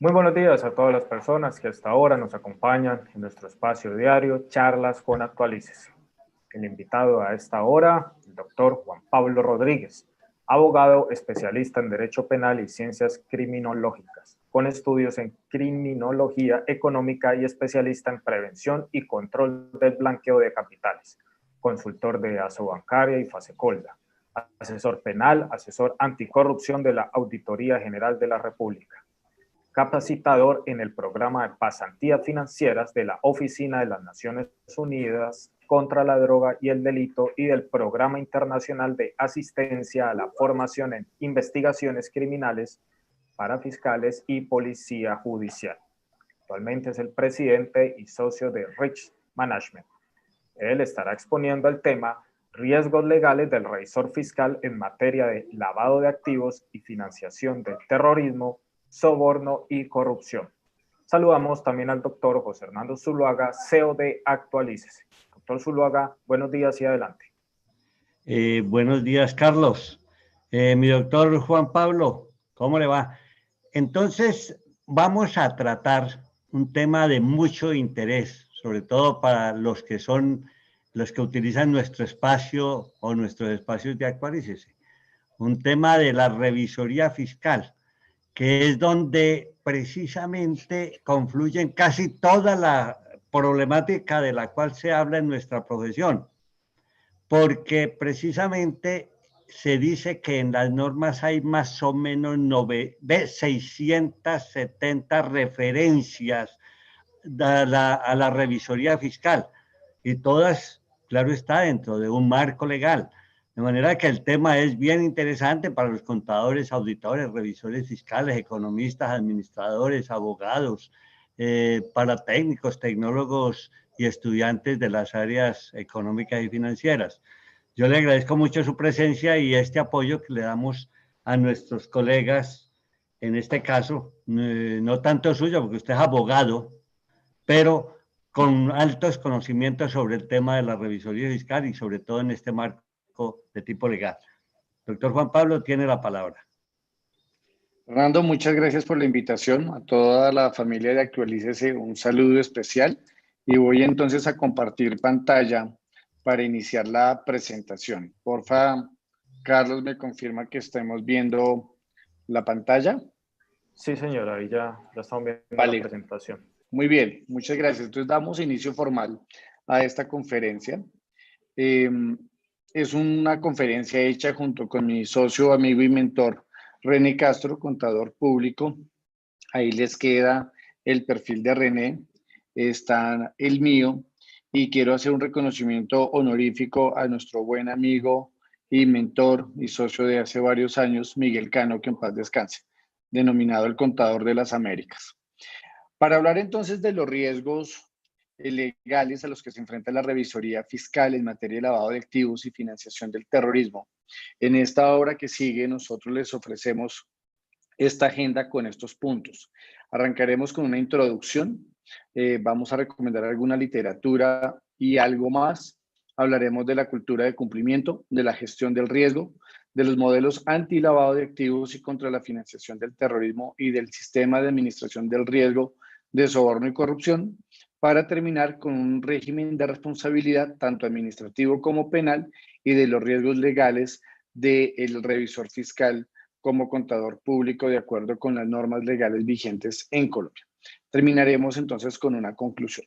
Muy buenos días a todas las personas que hasta ahora nos acompañan en nuestro espacio diario Charlas con Actualices. El invitado a esta hora, el doctor Juan Pablo Rodríguez, abogado especialista en Derecho Penal y Ciencias Criminológicas, con estudios en Criminología Económica y especialista en Prevención y Control del Blanqueo de Capitales, consultor de Asobancaria y Fasecolda, asesor penal, asesor anticorrupción de la Auditoría General de la República, capacitador en el programa de pasantías financieras de la Oficina de las Naciones Unidas contra la Droga y el Delito y del Programa Internacional de Asistencia a la Formación en Investigaciones Criminales para Fiscales y Policía Judicial. Actualmente es el presidente y socio de Rich Management. Él estará exponiendo el tema riesgos legales del revisor fiscal en materia de lavado de activos y financiación del terrorismo, soborno y corrupción. Saludamos también al doctor José Hernando Zuluaga, CEO de Actualícese. Doctor Zuluaga, buenos días y adelante. Buenos días, Carlos. Mi doctor Juan Pablo, ¿cómo le va? Entonces, vamos a tratar un tema de mucho interés, sobre todo para los que utilizan nuestro espacio o nuestros espacios de Actualícese. Un tema de la revisoría fiscal, que es donde precisamente confluyen casi toda la problemática de la cual se habla en nuestra profesión, porque precisamente se dice que en las normas hay más o menos 670 referencias a la revisoría fiscal y todas, claro está, dentro de un marco legal. De manera que el tema es bien interesante para los contadores, auditores, revisores fiscales, economistas, administradores, abogados, para técnicos, tecnólogos y estudiantes de las áreas económicas y financieras. Yo le agradezco mucho su presencia y este apoyo que le damos a nuestros colegas, en este caso, no tanto suyo, porque usted es abogado, pero con altos conocimientos sobre el tema de la revisoría fiscal y sobre todo en este marco de tipo legal. Doctor Juan Pablo, tiene la palabra. Fernando, muchas gracias por la invitación. A toda la familia de Actualícese un saludo especial y voy entonces a compartir pantalla para iniciar la presentación. Porfa, Carlos, me confirma que estemos viendo la pantalla. Sí, señora, ahí ya estamos viendo Vale. la presentación. Muy bien, muchas gracias. Entonces damos inicio formal a esta conferencia. Es una conferencia hecha junto con mi socio, amigo y mentor, René Castro, contador público. Ahí les queda el perfil de René, está el mío, y quiero hacer un reconocimiento honorífico a nuestro buen amigo y mentor y socio de hace varios años, Miguel Cano, que en paz descanse, denominado el Contador de las Américas. Para hablar entonces de los riesgos legales a los que se enfrenta la revisoría fiscal en materia de lavado de activos y financiación del terrorismo, en esta hora que sigue nosotros les ofrecemos esta agenda con estos puntos. Arrancaremos con una introducción, vamos a recomendar alguna literatura y algo más. Hablaremos de la cultura de cumplimiento, de la gestión del riesgo, de los modelos anti-lavado de activos y contra la financiación del terrorismo y del sistema de administración del riesgo de soborno y corrupción, para terminar con un régimen de responsabilidad tanto administrativo como penal y de los riesgos legales del revisor fiscal como contador público de acuerdo con las normas legales vigentes en Colombia. Terminaremos entonces con una conclusión.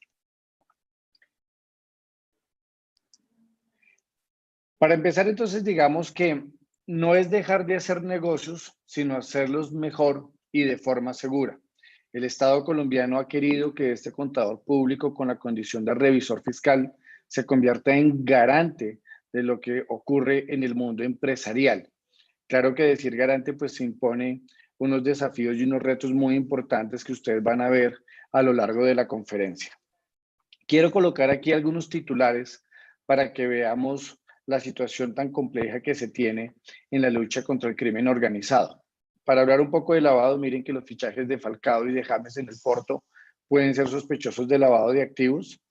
Para empezar entonces digamos que no es dejar de hacer negocios, sino hacerlos mejor y de forma segura. El Estado colombiano ha querido que este contador público con la condición de revisor fiscal se convierta en garante de lo que ocurre en el mundo empresarial. Claro que decir garante pues impone unos desafíos y unos retos muy importantes que ustedes van a ver a lo largo de la conferencia. Quiero colocar aquí algunos titulares para que veamos la situación tan compleja que se tiene en la lucha contra el crimen organizado. Para hablar un poco de lavado, miren que los fichajes de Falcao y de James en el Porto pueden ser sospechosos de lavado de activos.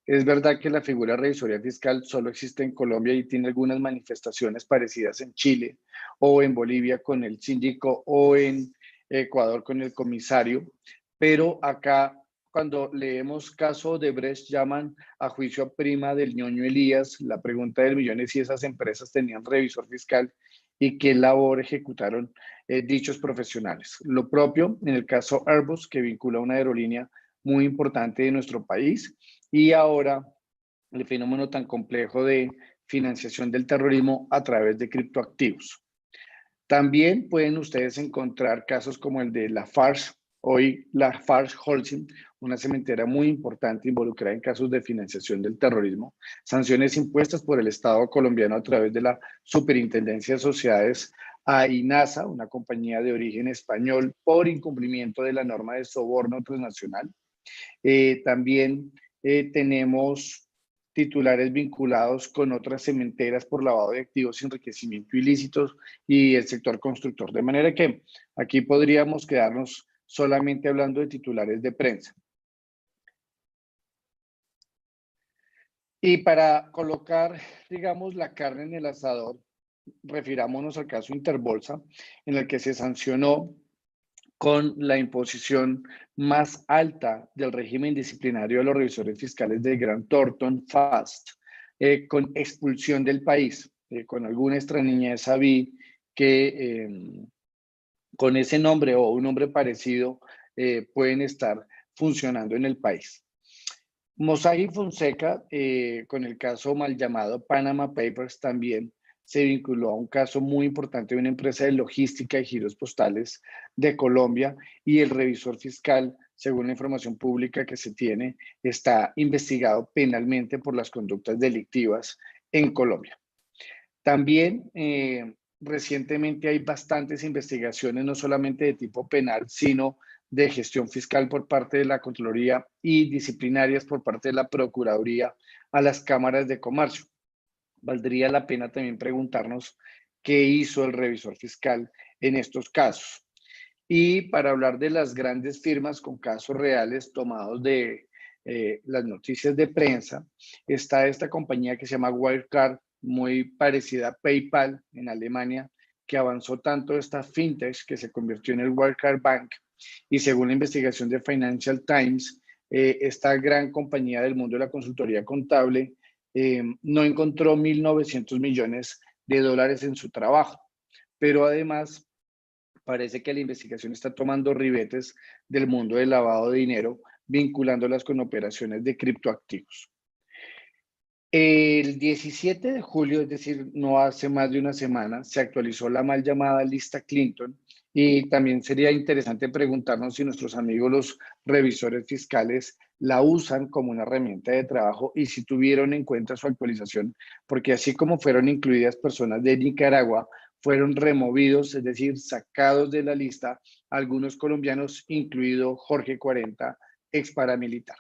Es verdad que la figura de revisoría fiscal solo existe en Colombia y tiene algunas manifestaciones parecidas en Chile o en Bolivia con el síndico o en Ecuador con el comisario, pero acá cuando leemos caso de Brecht llaman a juicio prima del ñoño Elías. La pregunta del millón es si esas empresas tenían revisor fiscal y qué labor ejecutaron dichos profesionales. Lo propio en el caso Airbus, que vincula una aerolínea muy importante de nuestro país, y ahora el fenómeno tan complejo de financiación del terrorismo a través de criptoactivos. También pueden ustedes encontrar casos como el de Lafarge, hoy Lafarge Holcim, una cementera muy importante involucrada en casos de financiación del terrorismo, sanciones impuestas por el Estado colombiano a través de la Superintendencia de Sociedades a INASA, una compañía de origen español, por incumplimiento de la norma de soborno transnacional. También tenemos titulares vinculados con otras cementeras por lavado de activos y enriquecimiento ilícitos y el sector constructor. De manera que aquí podríamos quedarnos solamente hablando de titulares de prensa. Y para colocar, digamos, la carne en el asador, refirámonos al caso Interbolsa, en el que se sancionó con la imposición más alta del régimen disciplinario de los revisores fiscales del Gran Thornton Fast, con expulsión del país. Con alguna extrañeza sabí que con ese nombre o un nombre parecido pueden estar funcionando en el país. Mossack Fonseca, con el caso mal llamado Panama Papers, también se vinculó a un caso muy importante de una empresa de logística y giros postales de Colombia, y el revisor fiscal, según la información pública que se tiene, está investigado penalmente por las conductas delictivas en Colombia. También recientemente hay bastantes investigaciones, no solamente de tipo penal, sino de gestión fiscal por parte de la Contraloría y disciplinarias por parte de la Procuraduría a las cámaras de comercio. Valdría la pena también preguntarnos qué hizo el revisor fiscal en estos casos. Y para hablar de las grandes firmas con casos reales tomados de las noticias de prensa, está esta compañía que se llama Wirecard, muy parecida a PayPal en Alemania, que avanzó tanto esta fintech que se convirtió en el Wirecard Bank. Y según la investigación de Financial Times, esta gran compañía del mundo de la consultoría contable no encontró 1.900 millones de dólares en su trabajo, pero además parece que la investigación está tomando ribetes del mundo del lavado de dinero, vinculándolas con operaciones de criptoactivos. El 17 de julio, es decir, no hace más de una semana, se actualizó la mal llamada lista Clinton, y también sería interesante preguntarnos si nuestros amigos los revisores fiscales la usan como una herramienta de trabajo y si tuvieron en cuenta su actualización, porque así como fueron incluidas personas de Nicaragua, fueron removidos, es decir, sacados de la lista algunos colombianos, incluido Jorge 40, ex paramilitar.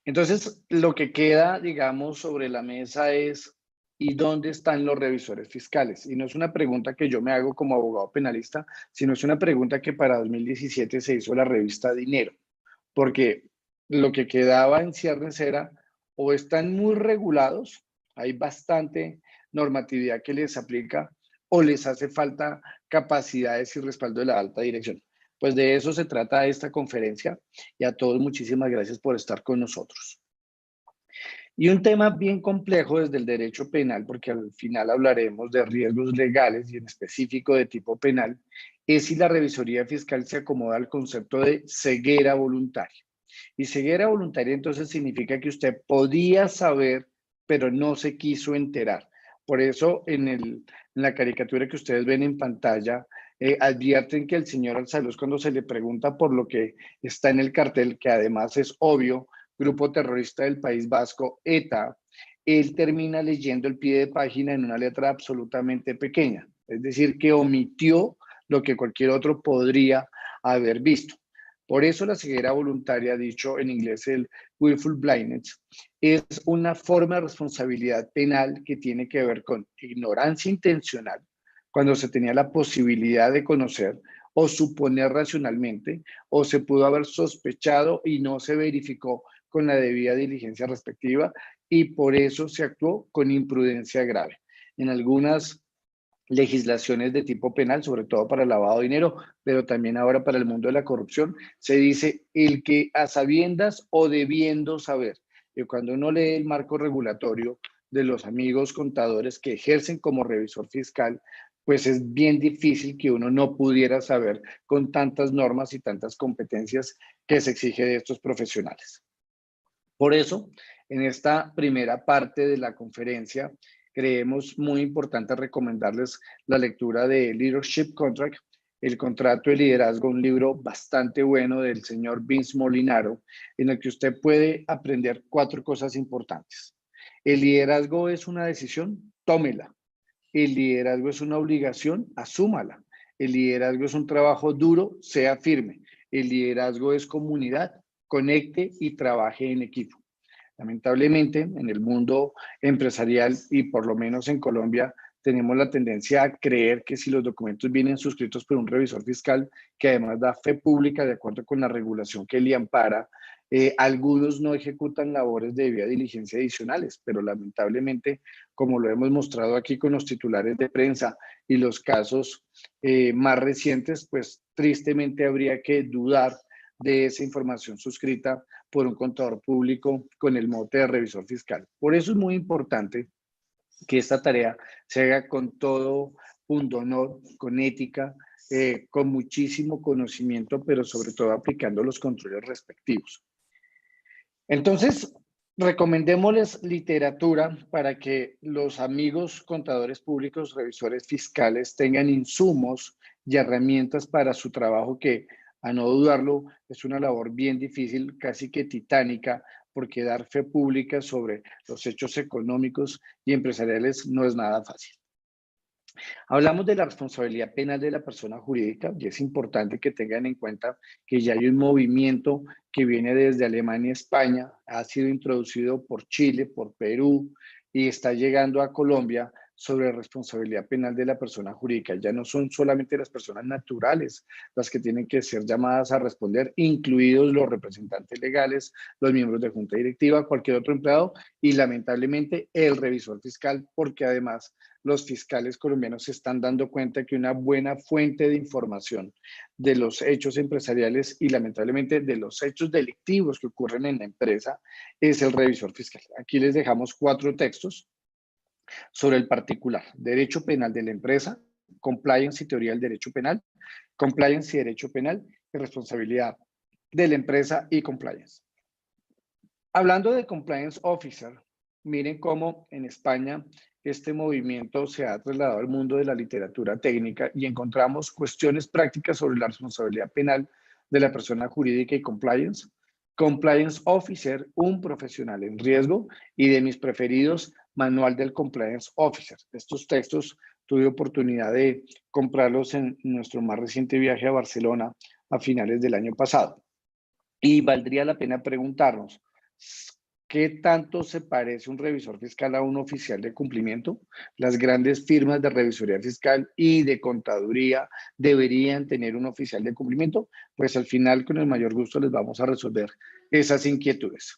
Entonces, lo que queda, digamos, sobre la mesa es, ¿y dónde están los revisores fiscales? Y no es una pregunta que yo me hago como abogado penalista, sino es una pregunta que para 2017 se hizo la revista Dinero, porque lo que quedaba en ciernes era, o están muy regulados, hay bastante normatividad que les aplica, o les hace falta capacidades y respaldo de la alta dirección. Pues de eso se trata esta conferencia, y a todos muchísimas gracias por estar con nosotros. Y un tema bien complejo desde el derecho penal, porque al final hablaremos de riesgos legales y en específico de tipo penal, es si la revisoría fiscal se acomoda al concepto de ceguera voluntaria. Y ceguera voluntaria entonces significa que usted podía saber, pero no se quiso enterar. Por eso en la caricatura que ustedes ven en pantalla, advierten que el señor Alzaluz, cuando se le pregunta por lo que está en el cartel, que además es obvio, Grupo Terrorista del País Vasco, ETA, él termina leyendo el pie de página en una letra absolutamente pequeña. Es decir, que omitió lo que cualquier otro podría haber visto. Por eso la ceguera voluntaria, dicho en inglés el willful blindness, es una forma de responsabilidad penal que tiene que ver con ignorancia intencional, cuando se tenía la posibilidad de conocer o suponer racionalmente, o se pudo haber sospechado y no se verificó con la debida diligencia respectiva, y por eso se actuó con imprudencia grave. En algunas legislaciones de tipo penal, sobre todo para el lavado de dinero, pero también ahora para el mundo de la corrupción, se dice el que a sabiendas o debiendo saber. Y cuando uno lee el marco regulatorio de los amigos contadores que ejercen como revisor fiscal, pues es bien difícil que uno no pudiera saber con tantas normas y tantas competencias que se exige de estos profesionales. Por eso, en esta primera parte de la conferencia, creemos muy importante recomendarles la lectura de Leadership Contract, el contrato de liderazgo, un libro bastante bueno del señor Vince Molinaro, en el que usted puede aprender 4 cosas importantes. El liderazgo es una decisión, tómela. El liderazgo es una obligación, asúmala. El liderazgo es un trabajo duro, sea firme. El liderazgo es comunidad, conecte y trabaje en equipo. Lamentablemente, en el mundo empresarial y por lo menos en Colombia, tenemos la tendencia a creer que si los documentos vienen suscritos por un revisor fiscal, que además da fe pública de acuerdo con la regulación que le ampara, algunos no ejecutan labores de debida diligencia adicionales, pero lamentablemente, como lo hemos mostrado aquí con los titulares de prensa y los casos más recientes, pues tristemente habría que dudar de esa información suscrita por un contador público con el mote de revisor fiscal. Por eso es muy importante que esta tarea se haga con todo pundonor, con ética, con muchísimo conocimiento, pero sobre todo aplicando los controles respectivos. Entonces, recomendémosles literatura para que los amigos contadores públicos, revisores fiscales tengan insumos y herramientas para su trabajo que, a no dudarlo, es una labor bien difícil, casi que titánica, porque dar fe pública sobre los hechos económicos y empresariales no es nada fácil. Hablamos de la responsabilidad penal de la persona jurídica y es importante que tengan en cuenta que ya hay un movimiento que viene desde Alemania y España, ha sido introducido por Chile, por Perú y está llegando a Colombia sobre responsabilidad penal de la persona jurídica. Ya no son solamente las personas naturales las que tienen que ser llamadas a responder, incluidos los representantes legales, los miembros de junta directiva, cualquier otro empleado y lamentablemente el revisor fiscal, porque además los fiscales colombianos se están dando cuenta que una buena fuente de información de los hechos empresariales y lamentablemente de los hechos delictivos que ocurren en la empresa es el revisor fiscal. Aquí les dejamos 4 textos sobre el particular, derecho penal de la empresa, compliance y teoría del derecho penal, compliance y derecho penal y responsabilidad de la empresa y compliance. Hablando de compliance officer, miren cómo en España este movimiento se ha trasladado al mundo de la literatura técnica y encontramos cuestiones prácticas sobre la responsabilidad penal de la persona jurídica y compliance. Compliance Officer, un profesional en riesgo, y de mis preferidos, Manual del Compliance Officer. Estos textos tuve oportunidad de comprarlos en nuestro más reciente viaje a Barcelona a finales del año pasado. Y valdría la pena preguntarnos, ¿qué tanto se parece un revisor fiscal a un oficial de cumplimiento? Las grandes firmas de revisoría fiscal y de contaduría deberían tener un oficial de cumplimiento. Pues al final, con el mayor gusto, les vamos a resolver esas inquietudes.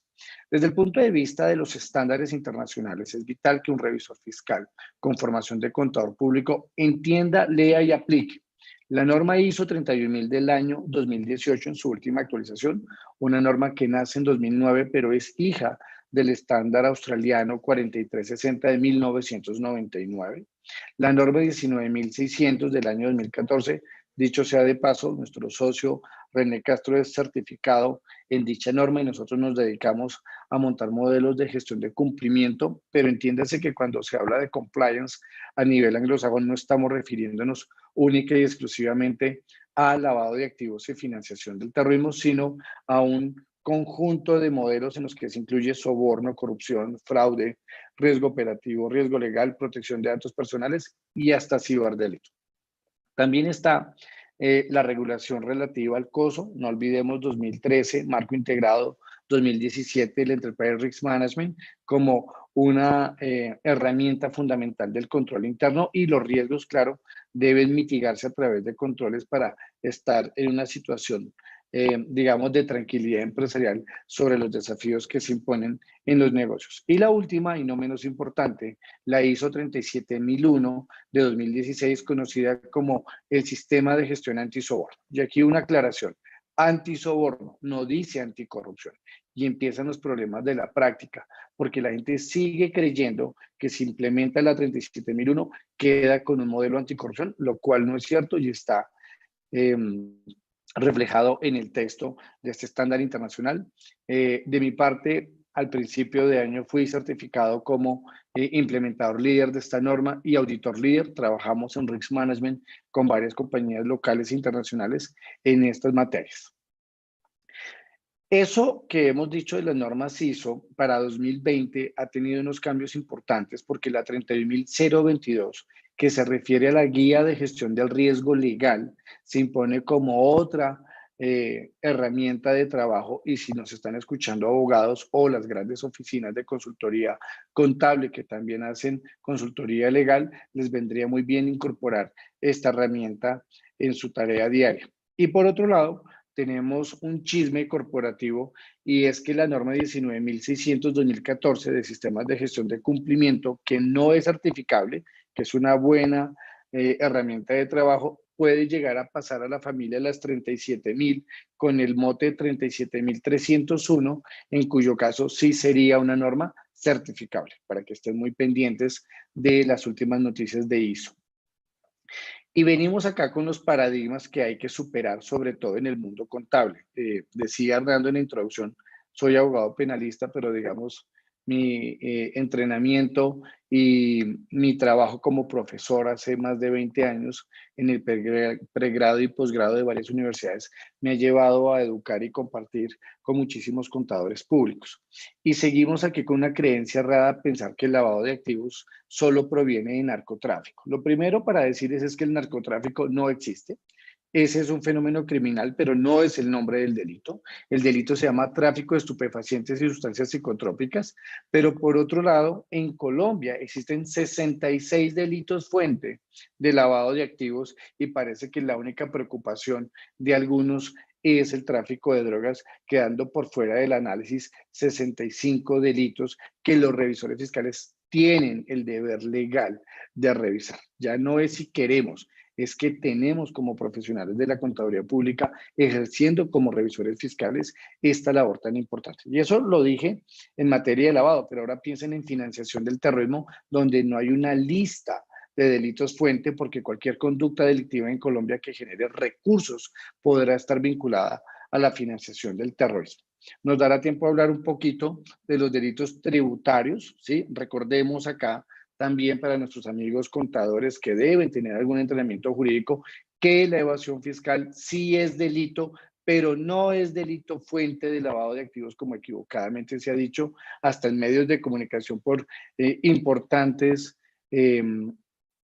Desde el punto de vista de los estándares internacionales, es vital que un revisor fiscal con formación de contador público entienda, lea y aplique la norma ISO 31000 del año 2018 en su última actualización, una norma que nace en 2009, pero es hija del estándar australiano 4360 de 1999. La norma 19600 del año 2014, dicho sea de paso, nuestro socio René Castro es certificado en dicha norma y nosotros nos dedicamos a montar modelos de gestión de cumplimiento, pero entiéndase que cuando se habla de compliance a nivel anglosajón no estamos refiriéndonos única y exclusivamente a lavado de activos y financiación del terrorismo, sino a un conjunto de modelos en los que se incluye soborno, corrupción, fraude, riesgo operativo, riesgo legal, protección de datos personales y hasta ciberdelito. También está la regulación relativa al COSO, no olvidemos 2013, Marco Integrado 2017, el Enterprise Risk Management, como una herramienta fundamental del control interno y los riesgos, claro, deben mitigarse a través de controles para estar en una situación digamos, de tranquilidad empresarial sobre los desafíos que se imponen en los negocios. Y la última, y no menos importante, la ISO 37001 de 2016, conocida como el Sistema de Gestión Antisoborno. Y aquí una aclaración. Antisoborno, no dice anticorrupción. Y empiezan los problemas de la práctica, porque la gente sigue creyendo que si implementa la 37001 queda con un modelo anticorrupción, lo cual no es cierto y está reflejado en el texto de este estándar internacional. De mi parte, al principio de año fui certificado como implementador líder de esta norma y auditor líder. Trabajamos en Risk Management con varias compañías locales e internacionales en estas materias. Eso que hemos dicho de las normas ISO para 2020 ha tenido unos cambios importantes porque la 31022, que se refiere a la guía de gestión del riesgo legal, se impone como otra herramienta de trabajo. Y si nos están escuchando abogados o las grandes oficinas de consultoría contable que también hacen consultoría legal, les vendría muy bien incorporar esta herramienta en su tarea diaria. Y por otro lado, tenemos un chisme corporativo y es que la norma 19.600-2014 de sistemas de gestión de cumplimiento, que no es certificable, que es una buena herramienta de trabajo, puede llegar a pasar a la familia las 37.000 con el mote 37.301, en cuyo caso sí sería una norma certificable, para que estén muy pendientes de las últimas noticias de ISO. Y venimos acá con los paradigmas que hay que superar, sobre todo en el mundo contable. Decía Hernando en la introducción, soy abogado penalista, pero digamos, mi entrenamiento y mi trabajo como profesor hace más de 20 años en el pregrado y posgrado de varias universidades me ha llevado a educar y compartir con muchísimos contadores públicos. Y seguimos aquí con una creencia errada, pensar que el lavado de activos solo proviene de narcotráfico. Lo primero para decirles es que el narcotráfico no existe. Ese es un fenómeno criminal, pero no es el nombre del delito. El delito se llama tráfico de estupefacientes y sustancias psicotrópicas, pero por otro lado, en Colombia existen 66 delitos fuente de lavado de activos y parece que la única preocupación de algunos es el tráfico de drogas, quedando por fuera del análisis 65 delitos que los revisores fiscales tienen el deber legal de revisar. Ya no es si queremos, es que tenemos como profesionales de la contaduría pública ejerciendo como revisores fiscales esta labor tan importante. Y eso lo dije en materia de lavado, pero ahora piensen en financiación del terrorismo, donde no hay una lista de delitos fuente, porque cualquier conducta delictiva en Colombia que genere recursos podrá estar vinculada a la financiación del terrorismo. Nos dará tiempo a hablar un poquito de los delitos tributarios, ¿sí? Recordemos acá también para nuestros amigos contadores que deben tener algún entrenamiento jurídico, que la evasión fiscal sí es delito, pero no es delito fuente de lavado de activos como equivocadamente se ha dicho hasta en medios de comunicación por importantes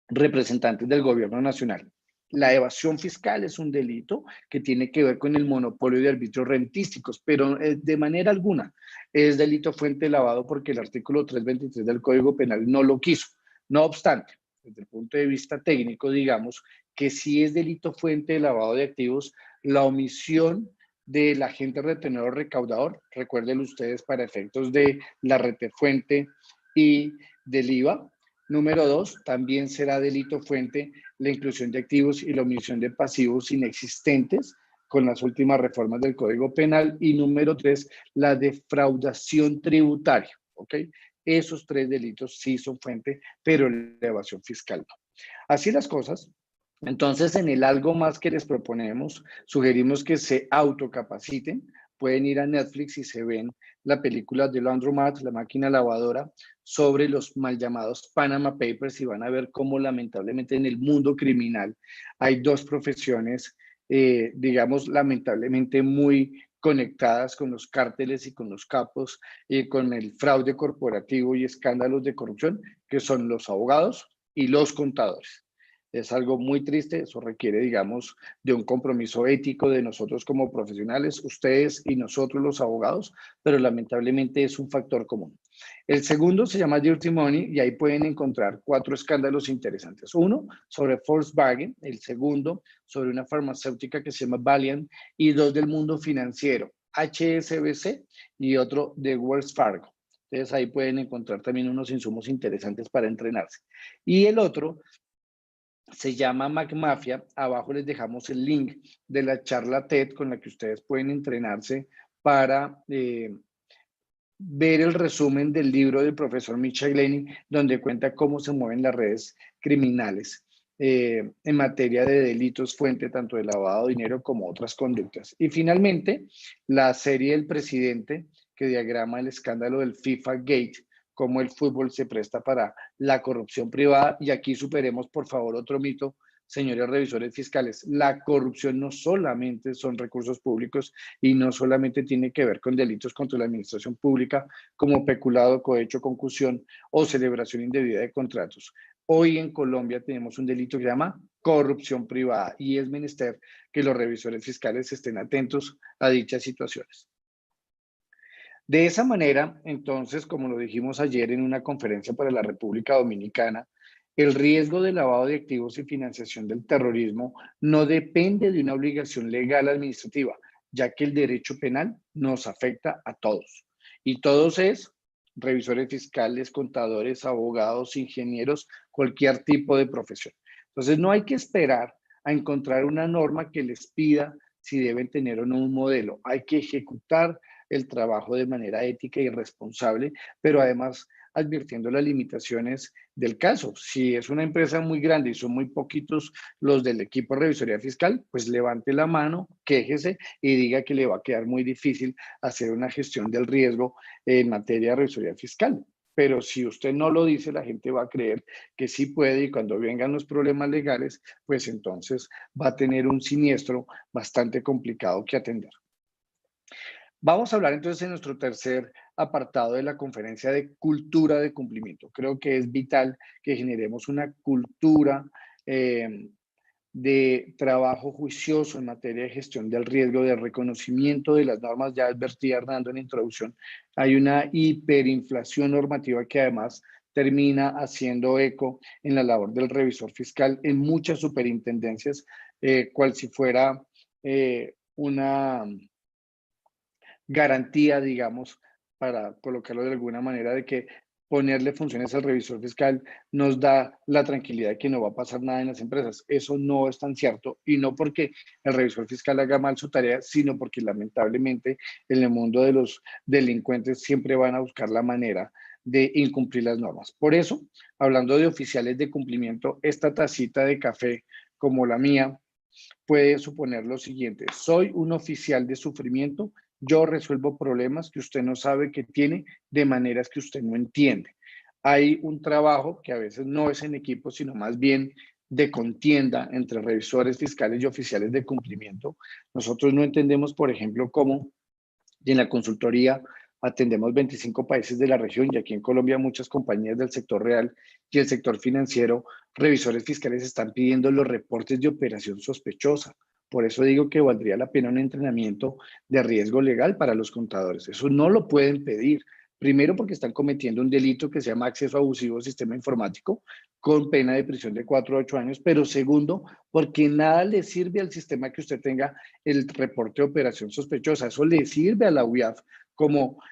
representantes del gobierno nacional. La evasión fiscal es un delito que tiene que ver con el monopolio de arbitrios rentísticos, pero de manera alguna es delito fuente de lavado porque el artículo 323 del Código Penal no lo quiso. No obstante, desde el punto de vista técnico, digamos que sí es delito fuente de lavado de activos la omisión del agente retenedor recaudador. Recuerden ustedes para efectos de la retefuente y del IVA. Número 2, también será delito fuente la inclusión de activos y la omisión de pasivos inexistentes con las últimas reformas del Código Penal. Y número 3, la defraudación tributaria. ¿Ok? Esos tres delitos sí son fuente, pero la evasión fiscal no. Así las cosas. Entonces, en el algo más que les proponemos, sugerimos que se autocapaciten. Pueden ir a Netflix y se ven la película de Laundromat, la máquina lavadora, sobre los mal llamados Panama Papers y van a ver cómo lamentablemente en el mundo criminal hay dos profesiones, digamos, lamentablemente muy conectadas con los cárteles y con los capos y con el fraude corporativo y escándalos de corrupción, que son los abogados y los contadores. Es algo muy triste, eso requiere, digamos, de un compromiso ético de nosotros como profesionales, ustedes y nosotros los abogados, pero lamentablemente es un factor común. El segundo se llama Dirty Money y ahí pueden encontrar 4 escándalos interesantes. Uno sobre Volkswagen, el segundo sobre una farmacéutica que se llama Valiant y 2 del mundo financiero, HSBC y otro de Wells Fargo. Entonces ahí pueden encontrar también unos insumos interesantes para entrenarse. Y el otro se llama McMafia. Abajo les dejamos el link de la charla TED con la que ustedes pueden entrenarse para ver el resumen del libro del profesor Michael Glenny, donde cuenta cómo se mueven las redes criminales en materia de delitos fuente tanto de lavado de dinero como otras conductas. Y finalmente, la serie del presidente que diagrama el escándalo del FIFA Gate, cómo el fútbol se presta para la corrupción privada. Y aquí superemos, por favor, otro mito, señores revisores fiscales. La corrupción no solamente son recursos públicos y no solamente tiene que ver con delitos contra la administración pública como peculado, cohecho, concusión o celebración indebida de contratos. Hoy en Colombia tenemos un delito que se llama corrupción privada y es menester que los revisores fiscales estén atentos a dichas situaciones. De esa manera, entonces, como lo dijimos ayer en una conferencia para la República Dominicana, el riesgo de lavado de activos y financiación del terrorismo no depende de una obligación legal administrativa, ya que el derecho penal nos afecta a todos. Y todos es revisores fiscales, contadores, abogados, ingenieros, cualquier tipo de profesión. Entonces, no hay que esperar a encontrar una norma que les pida si deben tener o no un modelo. Hay que ejecutar el trabajo de manera ética y responsable, pero además advirtiendo las limitaciones del caso. Si es una empresa muy grande y son muy poquitos los del equipo de revisoría fiscal, pues levante la mano, quéjese y diga que le va a quedar muy difícil hacer una gestión del riesgo en materia de revisoría fiscal. Pero si usted no lo dice, la gente va a creer que sí puede y cuando vengan los problemas legales, pues entonces va a tener un siniestro bastante complicado que atender. Vamos a hablar entonces en nuestro tercer apartado de la conferencia de cultura de cumplimiento. Creo que es vital que generemos una cultura de trabajo juicioso en materia de gestión del riesgo, de reconocimiento de las normas. Ya advertí, Hernando, en la introducción, hay una hiperinflación normativa que además termina haciendo eco en la labor del revisor fiscal en muchas superintendencias, cual si fuera una garantía, digamos, para colocarlo de alguna manera, de que ponerle funciones al revisor fiscal nos da la tranquilidad de que no va a pasar nada en las empresas. Eso no es tan cierto y no porque el revisor fiscal haga mal su tarea, sino porque lamentablemente en el mundo de los delincuentes siempre van a buscar la manera de incumplir las normas. Por eso, hablando de oficiales de cumplimiento, esta tacita de café como la mía puede suponer lo siguiente: soy un oficial de sufrimiento. Yo resuelvo problemas que usted no sabe que tiene de maneras que usted no entiende. Hay un trabajo que a veces no es en equipo, sino más bien de contienda entre revisores fiscales y oficiales de cumplimiento. Nosotros no entendemos, por ejemplo, cómo en la consultoría atendemos 25 países de la región y aquí en Colombia muchas compañías del sector real y el sector financiero, revisores fiscales están pidiendo los reportes de operación sospechosa. Por eso digo que valdría la pena un entrenamiento de riesgo legal para los contadores. Eso no lo pueden pedir. Primero, porque están cometiendo un delito que se llama acceso abusivo al sistema informático con pena de prisión de 4 a 8 años. Pero segundo, porque nada le sirve al sistema que usted tenga el reporte de operación sospechosa. Eso le sirve a la UIAF como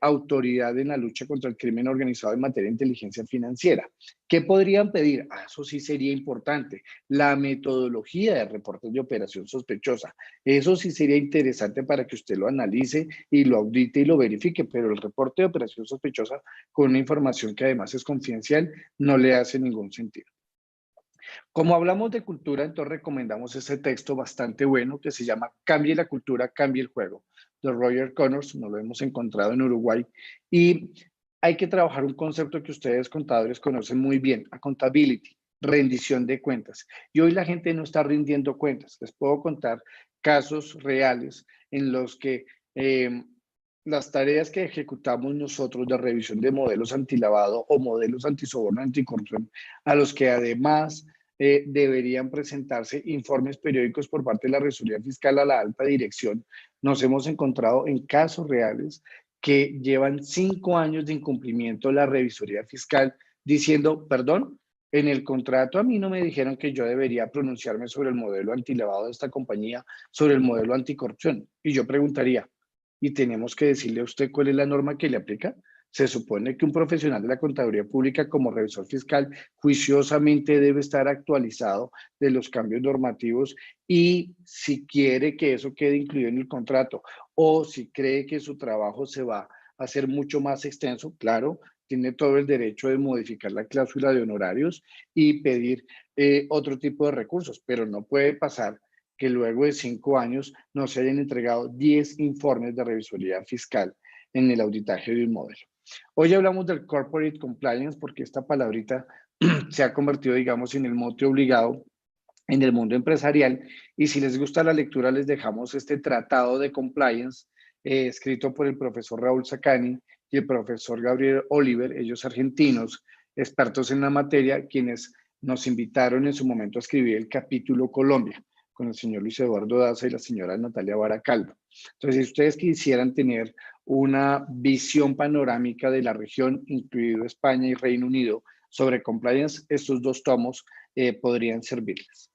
autoridad en la lucha contra el crimen organizado en materia de inteligencia financiera. ¿Qué podrían pedir? Eso sí sería importante. La metodología de reportes de operación sospechosa. Eso sí sería interesante para que usted lo analice y lo audite y lo verifique, pero el reporte de operación sospechosa con una información que además es confidencial no le hace ningún sentido. Como hablamos de cultura, entonces recomendamos ese texto bastante bueno que se llama Cambie la cultura, cambie el juego, de Roger Connors. Nos lo hemos encontrado en Uruguay y hay que trabajar un concepto que ustedes contadores conocen muy bien: accountability, rendición de cuentas. Y hoy la gente no está rindiendo cuentas. Les puedo contar casos reales en los que las tareas que ejecutamos nosotros de revisión de modelos antilavado o modelos antisoborno, anticorrupción, a los que además deberían presentarse informes periódicos por parte de la Revisoría Fiscal a la alta dirección. Nos hemos encontrado en casos reales que llevan 5 años de incumplimiento de la Revisoría Fiscal diciendo, perdón, en el contrato a mí no me dijeron que yo debería pronunciarme sobre el modelo antilavado de esta compañía, sobre el modelo anticorrupción. Y yo preguntaría, ¿y tenemos que decirle a usted cuál es la norma que le aplica? Se supone que un profesional de la contaduría pública como revisor fiscal juiciosamente debe estar actualizado de los cambios normativos y si quiere que eso quede incluido en el contrato o si cree que su trabajo se va a hacer mucho más extenso, claro, tiene todo el derecho de modificar la cláusula de honorarios y pedir otro tipo de recursos, pero no puede pasar que luego de 5 años no se hayan entregado 10 informes de revisoría fiscal en el auditaje de un modelo. Hoy hablamos del corporate compliance porque esta palabrita se ha convertido, digamos, en el mote obligado en el mundo empresarial. Y si les gusta la lectura, les dejamos este tratado de compliance escrito por el profesor Raúl Sacani y el profesor Gabriel Oliver, ellos argentinos, expertos en la materia, quienes nos invitaron en su momento a escribir el capítulo Colombia con el señor Luis Eduardo Daza y la señora Natalia Baracalvo. Entonces, si ustedes quisieran tener una visión panorámica de la región, incluido España y Reino Unido, sobre compliance, estos 2 tomos podrían servirles.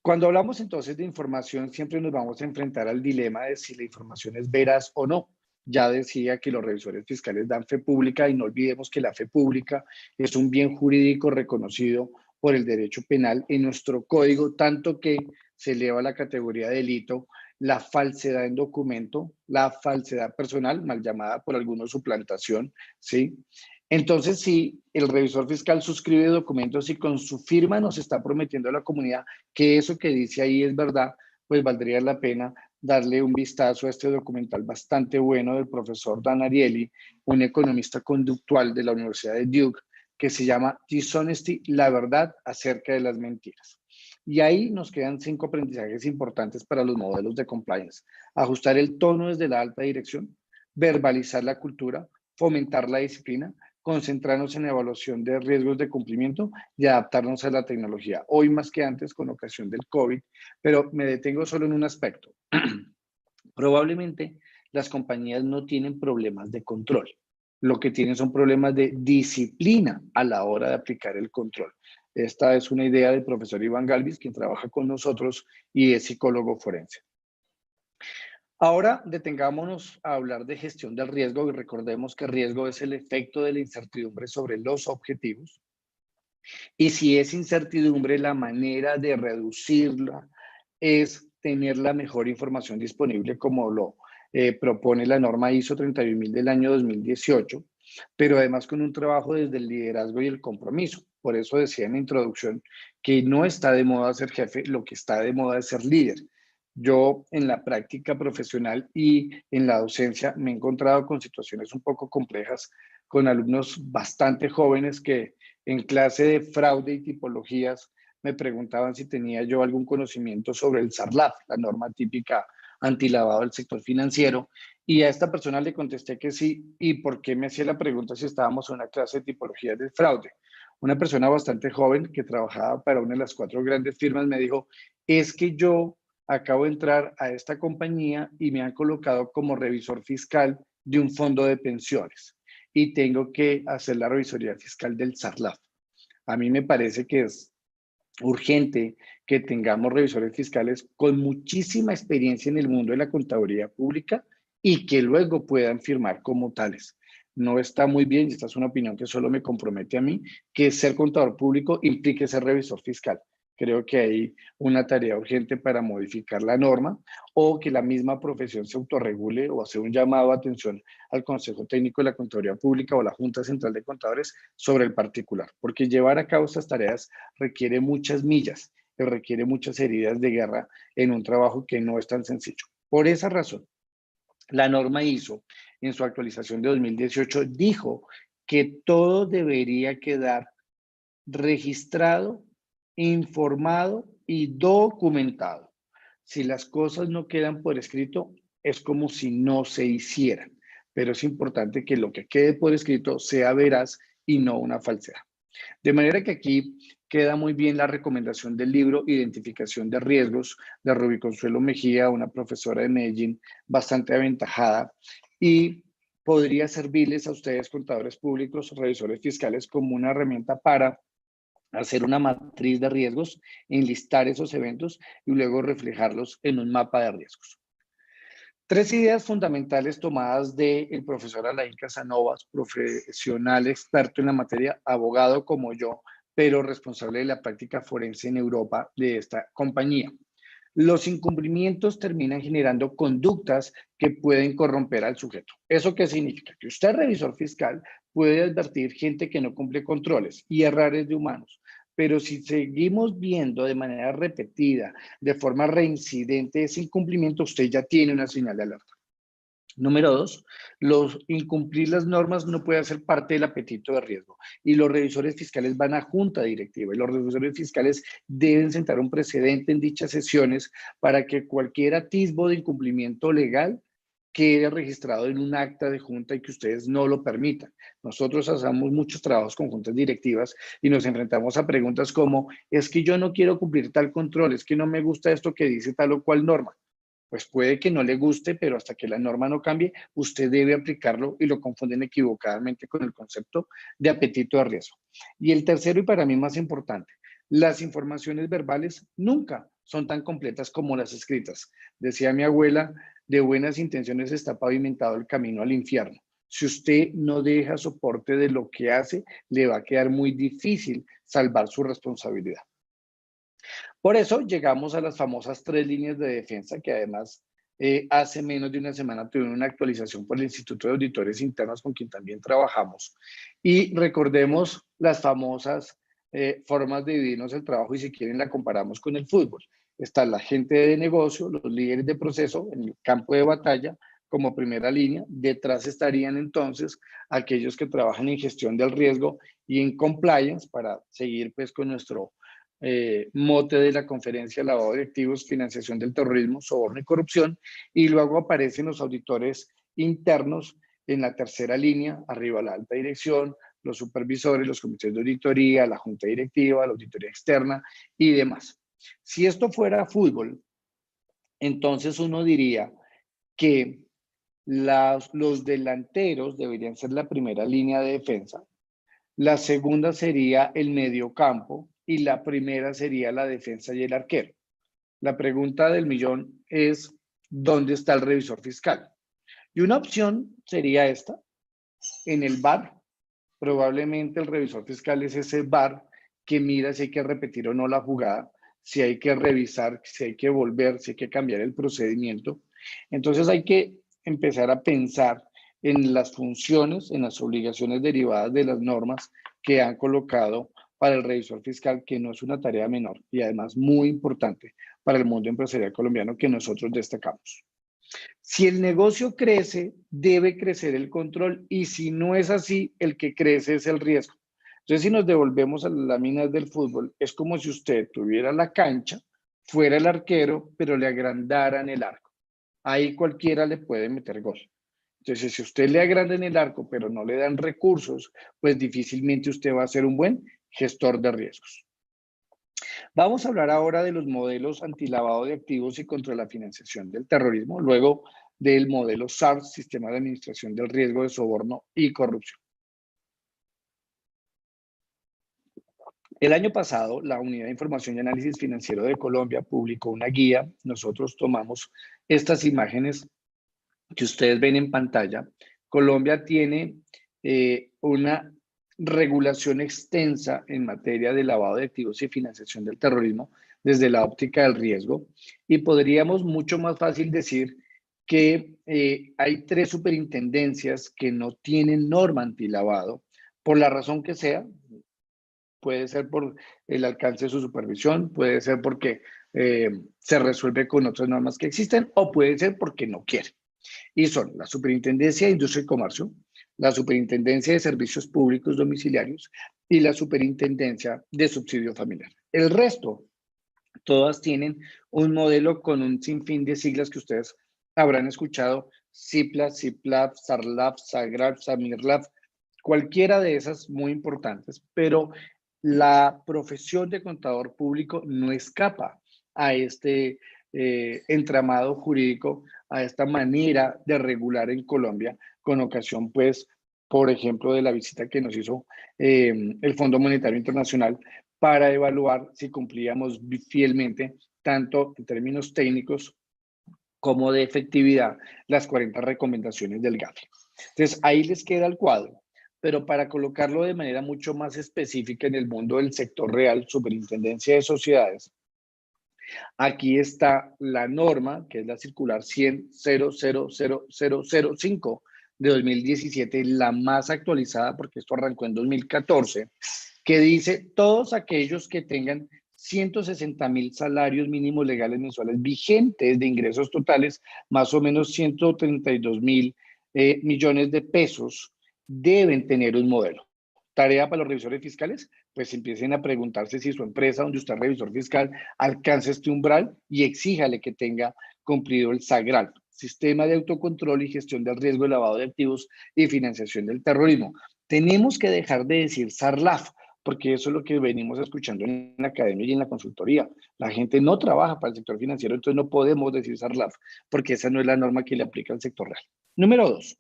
Cuando hablamos entonces de información, siempre nos vamos a enfrentar al dilema de si la información es veraz o no. Ya decía que los revisores fiscales dan fe pública y no olvidemos que la fe pública es un bien jurídico reconocido por el derecho penal en nuestro código, tanto que se eleva a la categoría de delito la falsedad en documento, la falsedad personal, mal llamada por algunos suplantación, ¿sí? Entonces, si el revisor fiscal suscribe documentos y con su firma nos está prometiendo a la comunidad que eso que dice ahí es verdad, pues valdría la pena darle un vistazo a este documental bastante bueno del profesor Dan Ariely, un economista conductual de la Universidad de Duke, que se llama Dishonesty, la verdad acerca de las mentiras. Y ahí nos quedan 5 aprendizajes importantes para los modelos de compliance. Ajustar el tono desde la alta dirección, verbalizar la cultura, fomentar la disciplina, concentrarnos en la evaluación de riesgos de cumplimiento y adaptarnos a la tecnología, hoy más que antes con ocasión del COVID, pero me detengo solo en un aspecto. Probablemente las compañías no tienen problemas de control, lo que tienen son problemas de disciplina a la hora de aplicar el control. Esta es una idea del profesor Iván Galvis, quien trabaja con nosotros y es psicólogo forense. Ahora detengámonos a hablar de gestión del riesgo y recordemos que riesgo es el efecto de la incertidumbre sobre los objetivos. Y si es incertidumbre, la manera de reducirla es tener la mejor información disponible como lo propone la norma ISO 31000 del año 2018, pero además con un trabajo desde el liderazgo y el compromiso. Por eso decía en la introducción que no está de moda ser jefe, lo que está de moda es ser líder. Yo en la práctica profesional y en la docencia me he encontrado con situaciones un poco complejas, con alumnos bastante jóvenes que en clase de fraude y tipologías me preguntaban si tenía yo algún conocimiento sobre el SARLAF, la norma típica antilavado del sector financiero, y a esta persona le contesté que sí, y por qué me hacía la pregunta si estábamos en una clase de tipologías del fraude. Una persona bastante joven que trabajaba para una de las 4 grandes firmas me dijo, es que yo acabo de entrar a esta compañía y me han colocado como revisor fiscal de un fondo de pensiones y tengo que hacer la revisoría fiscal del SARLAF. A mí me parece que es urgente que tengamos revisores fiscales con muchísima experiencia en el mundo de la contaduría pública y que luego puedan firmar como tales. No está muy bien, y esta es una opinión que solo me compromete a mí, que ser contador público implique ser revisor fiscal. Creo que hay una tarea urgente para modificar la norma o que la misma profesión se autorregule o hacer un llamado a atención al Consejo Técnico de la Contaduría Pública o la Junta Central de Contadores sobre el particular, porque llevar a cabo estas tareas requiere muchas millas, requiere muchas heridas de guerra en un trabajo que no es tan sencillo. Por esa razón, la norma ISO, en su actualización de 2018, dijo que todo debería quedar registrado, informado y documentado. Si las cosas no quedan por escrito, es como si no se hicieran, pero es importante que lo que quede por escrito sea veraz y no una falsedad. De manera que aquí queda muy bien la recomendación del libro Identificación de Riesgos de Rubí Consuelo Mejía, una profesora de Medellín bastante aventajada, y podría servirles a ustedes, contadores públicos, revisores fiscales, como una herramienta para hacer una matriz de riesgos, enlistar esos eventos y luego reflejarlos en un mapa de riesgos. Tres ideas fundamentales tomadas del profesor Alain Casanovas, profesional experto en la materia, abogado como yo, pero responsable de la práctica forense en Europa de esta compañía. Los incumplimientos terminan generando conductas que pueden corromper al sujeto. ¿Eso qué significa? Que usted, revisor fiscal, puede advertir gente que no cumple controles y errores de humanos. Pero si seguimos viendo de manera repetida, de forma reincidente ese incumplimiento, usted ya tiene una señal de alerta. Número dos, incumplir las normas no puede ser parte del apetito de riesgo, y los revisores fiscales van a junta directiva, y los revisores fiscales deben sentar un precedente en dichas sesiones para que cualquier atisbo de incumplimiento legal quede registrado en un acta de junta y que ustedes no lo permitan. Nosotros hacemos muchos trabajos con juntas directivas y nos enfrentamos a preguntas como: es que yo no quiero cumplir tal control, es que no me gusta esto que dice tal o cual norma. Pues puede que no le guste, pero hasta que la norma no cambie, usted debe aplicarlo, y lo confunden equivocadamente con el concepto de apetito de riesgo. Y el tercero, y para mí más importante, las informaciones verbales nunca son tan completas como las escritas. Decía mi abuela, de buenas intenciones está pavimentado el camino al infierno. Si usted no deja soporte de lo que hace, le va a quedar muy difícil salvar su responsabilidad. Por eso llegamos a las famosas 3 líneas de defensa, que además hace menos de una semana tuvieron una actualización por el Instituto de Auditores Internos, con quien también trabajamos. Y recordemos las famosas formas de dividirnos el trabajo, y si quieren la comparamos con el fútbol. Está la gente de negocio, los líderes de proceso en el campo de batalla como primera línea. Detrás estarían entonces aquellos que trabajan en gestión del riesgo y en compliance, para seguir pues con nuestro mote de la conferencia: lavado de activos, financiación del terrorismo, soborno y corrupción. Y luego aparecen los auditores internos en la tercera línea, arriba la alta dirección, los supervisores, los comités de auditoría, la junta directiva, la auditoría externa y demás. Si esto fuera fútbol, entonces uno diría que los delanteros deberían ser la primera línea de defensa, la segunda sería el mediocampo y la primera sería la defensa y el arquero. La pregunta del millón es: ¿dónde está el revisor fiscal? Y una opción sería esta: en el VAR. Probablemente el revisor fiscal es ese VAR que mira si hay que repetir o no la jugada, si hay que revisar, si hay que volver, si hay que cambiar el procedimiento. Entonces hay que empezar a pensar en las funciones, en las obligaciones derivadas de las normas que han colocado para el revisor fiscal, que no es una tarea menor y además muy importante para el mundo empresarial colombiano, que nosotros destacamos. Si el negocio crece, debe crecer el control, y si no es así, el que crece es el riesgo. Entonces, si nos devolvemos a las láminas del fútbol, es como si usted tuviera la cancha, fuera el arquero, pero le agrandaran el arco. Ahí cualquiera le puede meter gol. Entonces, si usted le agranda en el arco, pero no le dan recursos, pues difícilmente usted va a ser un buen gestor de riesgos. Vamos a hablar ahora de los modelos antilavado de activos y contra la financiación del terrorismo, luego del modelo SARS, Sistema de Administración del Riesgo de Soborno y Corrupción. El año pasado, la Unidad de Información y Análisis Financiero de Colombia publicó una guía. Nosotros tomamos estas imágenes que ustedes ven en pantalla. Colombia tiene una regulación extensa en materia de lavado de activos y financiación del terrorismo desde la óptica del riesgo, y podríamos mucho más fácil decir que hay 3 superintendencias que no tienen norma antilavado, por la razón que sea. Puede ser por el alcance de su supervisión, puede ser porque se resuelve con otras normas que existen, o puede ser porque no quiere. Y son la Superintendencia de Industria y Comercio, la Superintendencia de Servicios Públicos Domiciliarios y la Superintendencia de Subsidio Familiar. El resto, todas tienen un modelo con un sinfín de siglas que ustedes habrán escuchado: CIPLAB, CIPLAB, SARLAB, SAGRAB, SAMIRLAB, cualquiera de esas muy importantes, pero La profesión de contador público no escapa a este entramado jurídico, a esta manera de regular en Colombia, con ocasión, pues, por ejemplo, de la visita que nos hizo el Fondo Monetario Internacional para evaluar si cumplíamos fielmente, tanto en términos técnicos como de efectividad, las 40 recomendaciones del GAFI. Entonces, ahí les queda el cuadro, pero para colocarlo de manera mucho más específica en el mundo del sector real, Superintendencia de Sociedades, aquí está la norma, que es la circular 100.000.005 de 2017, la más actualizada porque esto arrancó en 2014, que dice todos aquellos que tengan 160.000 salarios mínimos legales mensuales vigentes de ingresos totales, más o menos 132.000 millones de pesos, deben tener un modelo. Tarea para los revisores fiscales, pues empiecen a preguntarse si su empresa donde usted es revisor fiscal alcanza este umbral y exíjale que tenga cumplido el SAGRAL, Sistema de Autocontrol y Gestión del Riesgo de Lavado de Activos y Financiación del Terrorismo. Tenemos que dejar de decir SARLAF, porque eso es lo que venimos escuchando en la academia y en la consultoría. La gente no trabaja para el sector financiero, entonces no podemos decir SARLAF, porque esa no es la norma que le aplica al sector real. Número 2.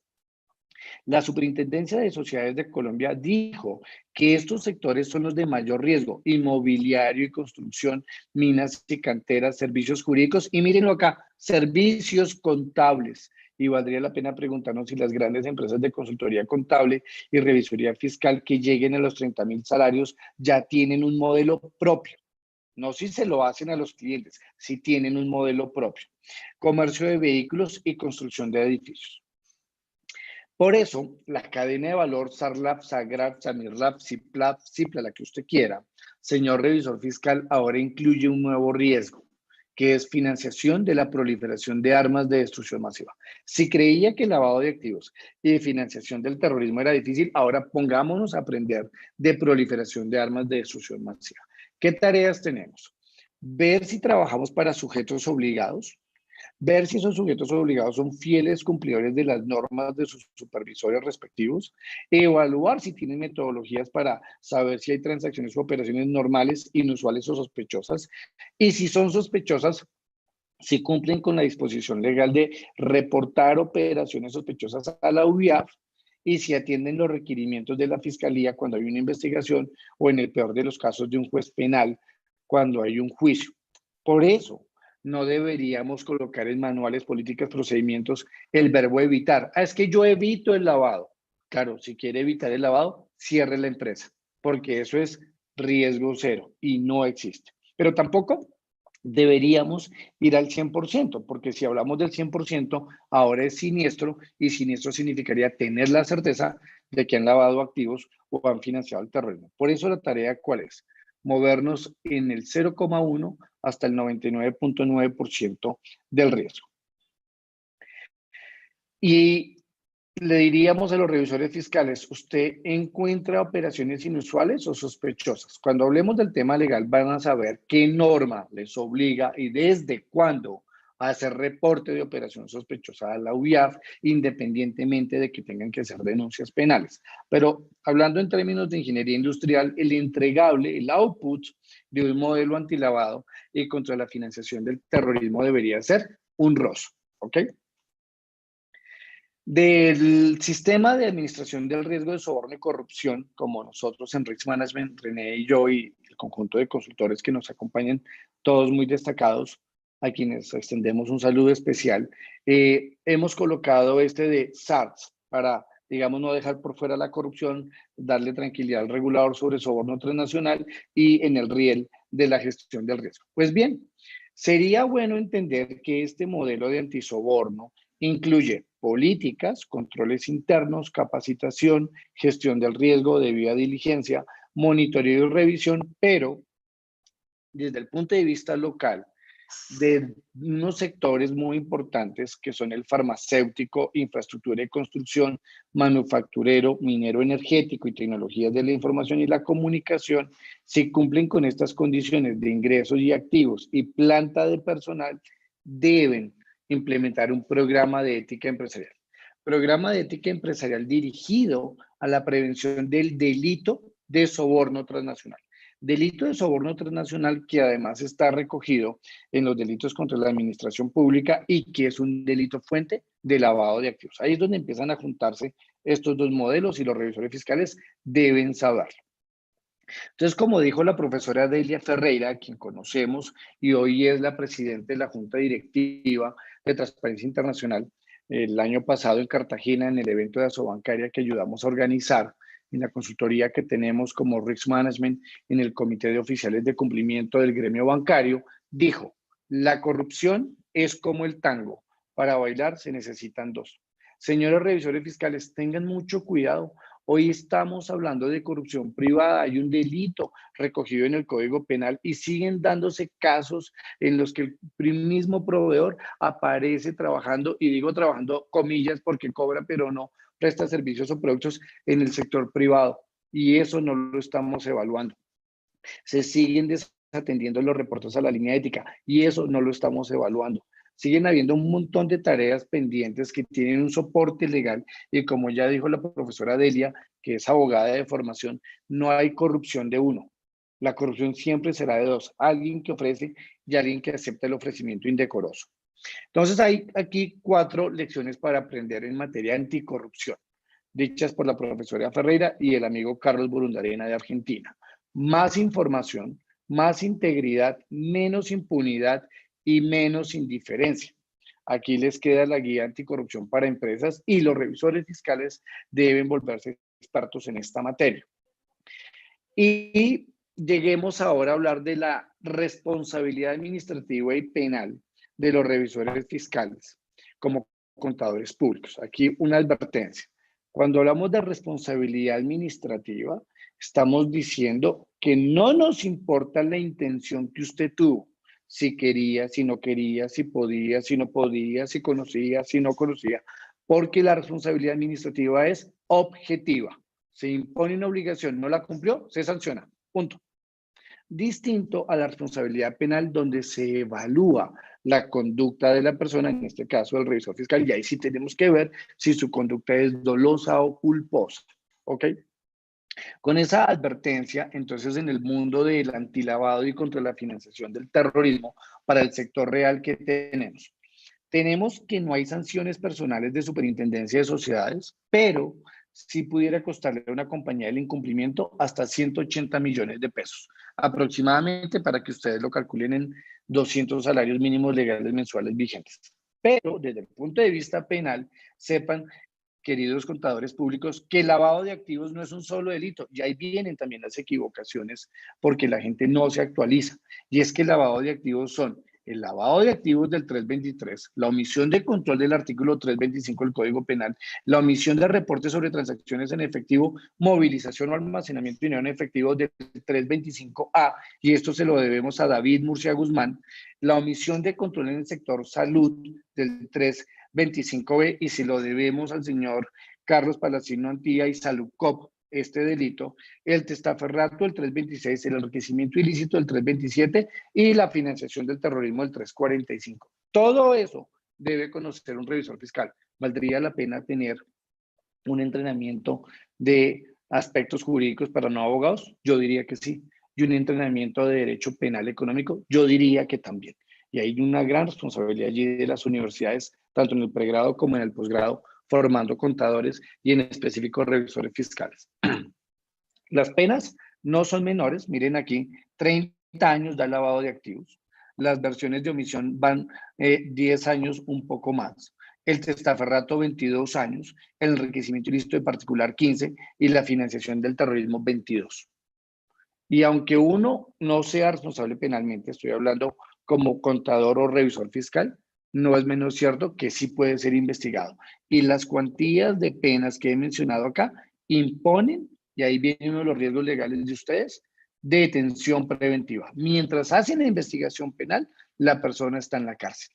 La Superintendencia de Sociedades de Colombia dijo que estos sectores son los de mayor riesgo: inmobiliario y construcción, minas y canteras, servicios jurídicos y mírenlo acá, servicios contables. Y valdría la pena preguntarnos si las grandes empresas de consultoría contable y revisoría fiscal que lleguen a los 30.000 salarios ya tienen un modelo propio. No si se lo hacen a los clientes, si tienen un modelo propio. Comercio de vehículos y construcción de edificios. Por eso, la cadena de valor SARLAF, SAGRAF, SAMIRLAF, CIPLAF, CIPLA, la que usted quiera, señor revisor fiscal, ahora incluye un nuevo riesgo, que es financiación de la proliferación de armas de destrucción masiva. Si creía que el lavado de activos y financiación del terrorismo era difícil, ahora pongámonos a aprender de proliferación de armas de destrucción masiva. ¿Qué tareas tenemos? Ver si trabajamos para sujetos obligados, ver si esos sujetos obligados son fieles cumplidores de las normas de sus supervisores respectivos, evaluar si tienen metodologías para saber si hay transacciones o operaciones normales, inusuales o sospechosas, y si son sospechosas, si cumplen con la disposición legal de reportar operaciones sospechosas a la UIAF y si atienden los requerimientos de la Fiscalía cuando hay una investigación o en el peor de los casos de un juez penal cuando hay un juicio. Por eso, no deberíamos colocar en manuales, políticas, procedimientos el verbo evitar. Es que yo evito el lavado. Claro, si quiere evitar el lavado, cierre la empresa, porque eso es riesgo cero y no existe. Pero tampoco deberíamos ir al 100%, porque si hablamos del 100%, ahora es siniestro y siniestro significaría tener la certeza de que han lavado activos o han financiado el terrorismo. Por eso la tarea, ¿cuál es? Movernos en el 0,1 hasta el 99.9% del riesgo. Y le diríamos a los revisores fiscales, ¿usted encuentra operaciones inusuales o sospechosas? Cuando hablemos del tema legal van a saber qué norma les obliga y desde cuándo a hacer reporte de operación sospechosa a la UIAF, independientemente de que tengan que hacer denuncias penales. Pero hablando en términos de ingeniería industrial, el entregable, el output de un modelo antilavado y contra la financiación del terrorismo debería ser un ROS, ¿ok? Del sistema de administración del riesgo de soborno y corrupción, como nosotros en Risk Management, René y yo y el conjunto de consultores que nos acompañan, todos muy destacados, a quienes extendemos un saludo especial, hemos colocado este de SARS para, digamos, no dejar por fuera la corrupción, darle tranquilidad al regulador sobre soborno transnacional y en el riel de la gestión del riesgo. Pues bien, sería bueno entender que este modelo de antisoborno incluye políticas, controles internos, capacitación, gestión del riesgo, debida diligencia, monitoreo y revisión, pero desde el punto de vista local, de unos sectores muy importantes que son el farmacéutico, infraestructura y construcción, manufacturero, minero energético y tecnologías de la información y la comunicación, si cumplen con estas condiciones de ingresos y activos y planta de personal, deben implementar un programa de ética empresarial. Programa de ética empresarial dirigido a la prevención del delito de soborno transnacional. Delito de soborno transnacional que además está recogido en los delitos contra la administración pública y que es un delito fuente de lavado de activos. Ahí es donde empiezan a juntarse estos dos modelos y los revisores fiscales deben saberlo. Entonces, como dijo la profesora Delia Ferreira, a quien conocemos y hoy es la presidenta de la Junta Directiva de Transparencia Internacional, el año pasado en Cartagena, en el evento de Asobancaria que ayudamos a organizar, en la consultoría que tenemos como Risk Management en el Comité de Oficiales de Cumplimiento del Gremio Bancario, dijo, la corrupción es como el tango, para bailar se necesitan dos. Señores revisores fiscales, tengan mucho cuidado. Hoy estamos hablando de corrupción privada, hay un delito recogido en el Código Penal y siguen dándose casos en los que el mismo proveedor aparece trabajando, y digo trabajando comillas porque cobra, pero no presta servicios o productos en el sector privado. Y eso no lo estamos evaluando. Se siguen desatendiendo los reportes a la línea ética y eso no lo estamos evaluando. Siguen habiendo un montón de tareas pendientes que tienen un soporte legal y como ya dijo la profesora Delia, que es abogada de formación, no hay corrupción de uno. La corrupción siempre será de dos, alguien que ofrece y alguien que acepta el ofrecimiento indecoroso. Entonces hay aquí 4 lecciones para aprender en materia anticorrupción, dichas por la profesora Ferreira y el amigo Carlos Burundarena de Argentina. Más información, más integridad, menos impunidad y menos indiferencia. Aquí les queda la guía anticorrupción para empresas y los revisores fiscales deben volverse expertos en esta materia. Y lleguemos ahora a hablar de la responsabilidad administrativa y penal de los revisores fiscales como contadores públicos. Aquí una advertencia. Cuando hablamos de responsabilidad administrativa, estamos diciendo que no nos importa la intención que usted tuvo, si quería, si no quería, si podía, si no podía, si conocía, si no conocía, porque la responsabilidad administrativa es objetiva. Se impone una obligación, no la cumplió, se sanciona, punto. Distinto a la responsabilidad penal donde se evalúa la conducta de la persona, en este caso el revisor fiscal, y ahí sí tenemos que ver si su conducta es dolosa o culposa, ¿ok? Con esa advertencia, entonces en el mundo del antilavado y contra la financiación del terrorismo, para el sector real que tenemos que no hay sanciones personales de superintendencia de sociedades, pero sí pudiera costarle a una compañía el incumplimiento hasta 180 millones de pesos, aproximadamente para que ustedes lo calculen en 200 salarios mínimos legales mensuales vigentes. Pero desde el punto de vista penal, sepan, queridos contadores públicos, que el lavado de activos no es un solo delito, y ahí vienen también las equivocaciones porque la gente no se actualiza. Y es que el lavado de activos son el lavado de activos del 323, la omisión de control del artículo 325 del Código Penal, la omisión de reportes sobre transacciones en efectivo, movilización o almacenamiento de dinero en efectivo del 325A, y esto se lo debemos a David Murcia Guzmán, la omisión de control en el sector salud del 325B, y se lo debemos al señor Carlos Palacino Antía y Salucop, este delito, el testaferrato del 326, el enriquecimiento ilícito del 327 y la financiación del terrorismo del 345. Todo eso debe conocer un revisor fiscal. ¿Valdría la pena tener un entrenamiento de aspectos jurídicos para no abogados? Yo diría que sí. ¿Y un entrenamiento de derecho penal económico? Yo diría que también. Y hay una gran responsabilidad allí de las universidades, tanto en el pregrado como en el posgrado, formando contadores y en específico revisores fiscales. Las penas no son menores, miren aquí, 30 años da lavado de activos. Las versiones de omisión van 10 años, un poco más. El testaferrato 22 años, el enriquecimiento ilícito de particular 15 y la financiación del terrorismo 22. Y aunque uno no sea responsable penalmente, estoy hablando como contador o revisor fiscal, no es menos cierto que sí puede ser investigado. Y las cuantías de penas que he mencionado acá imponen, y ahí viene uno de los riesgos legales de ustedes, detención preventiva. Mientras hacen la investigación penal, la persona está en la cárcel.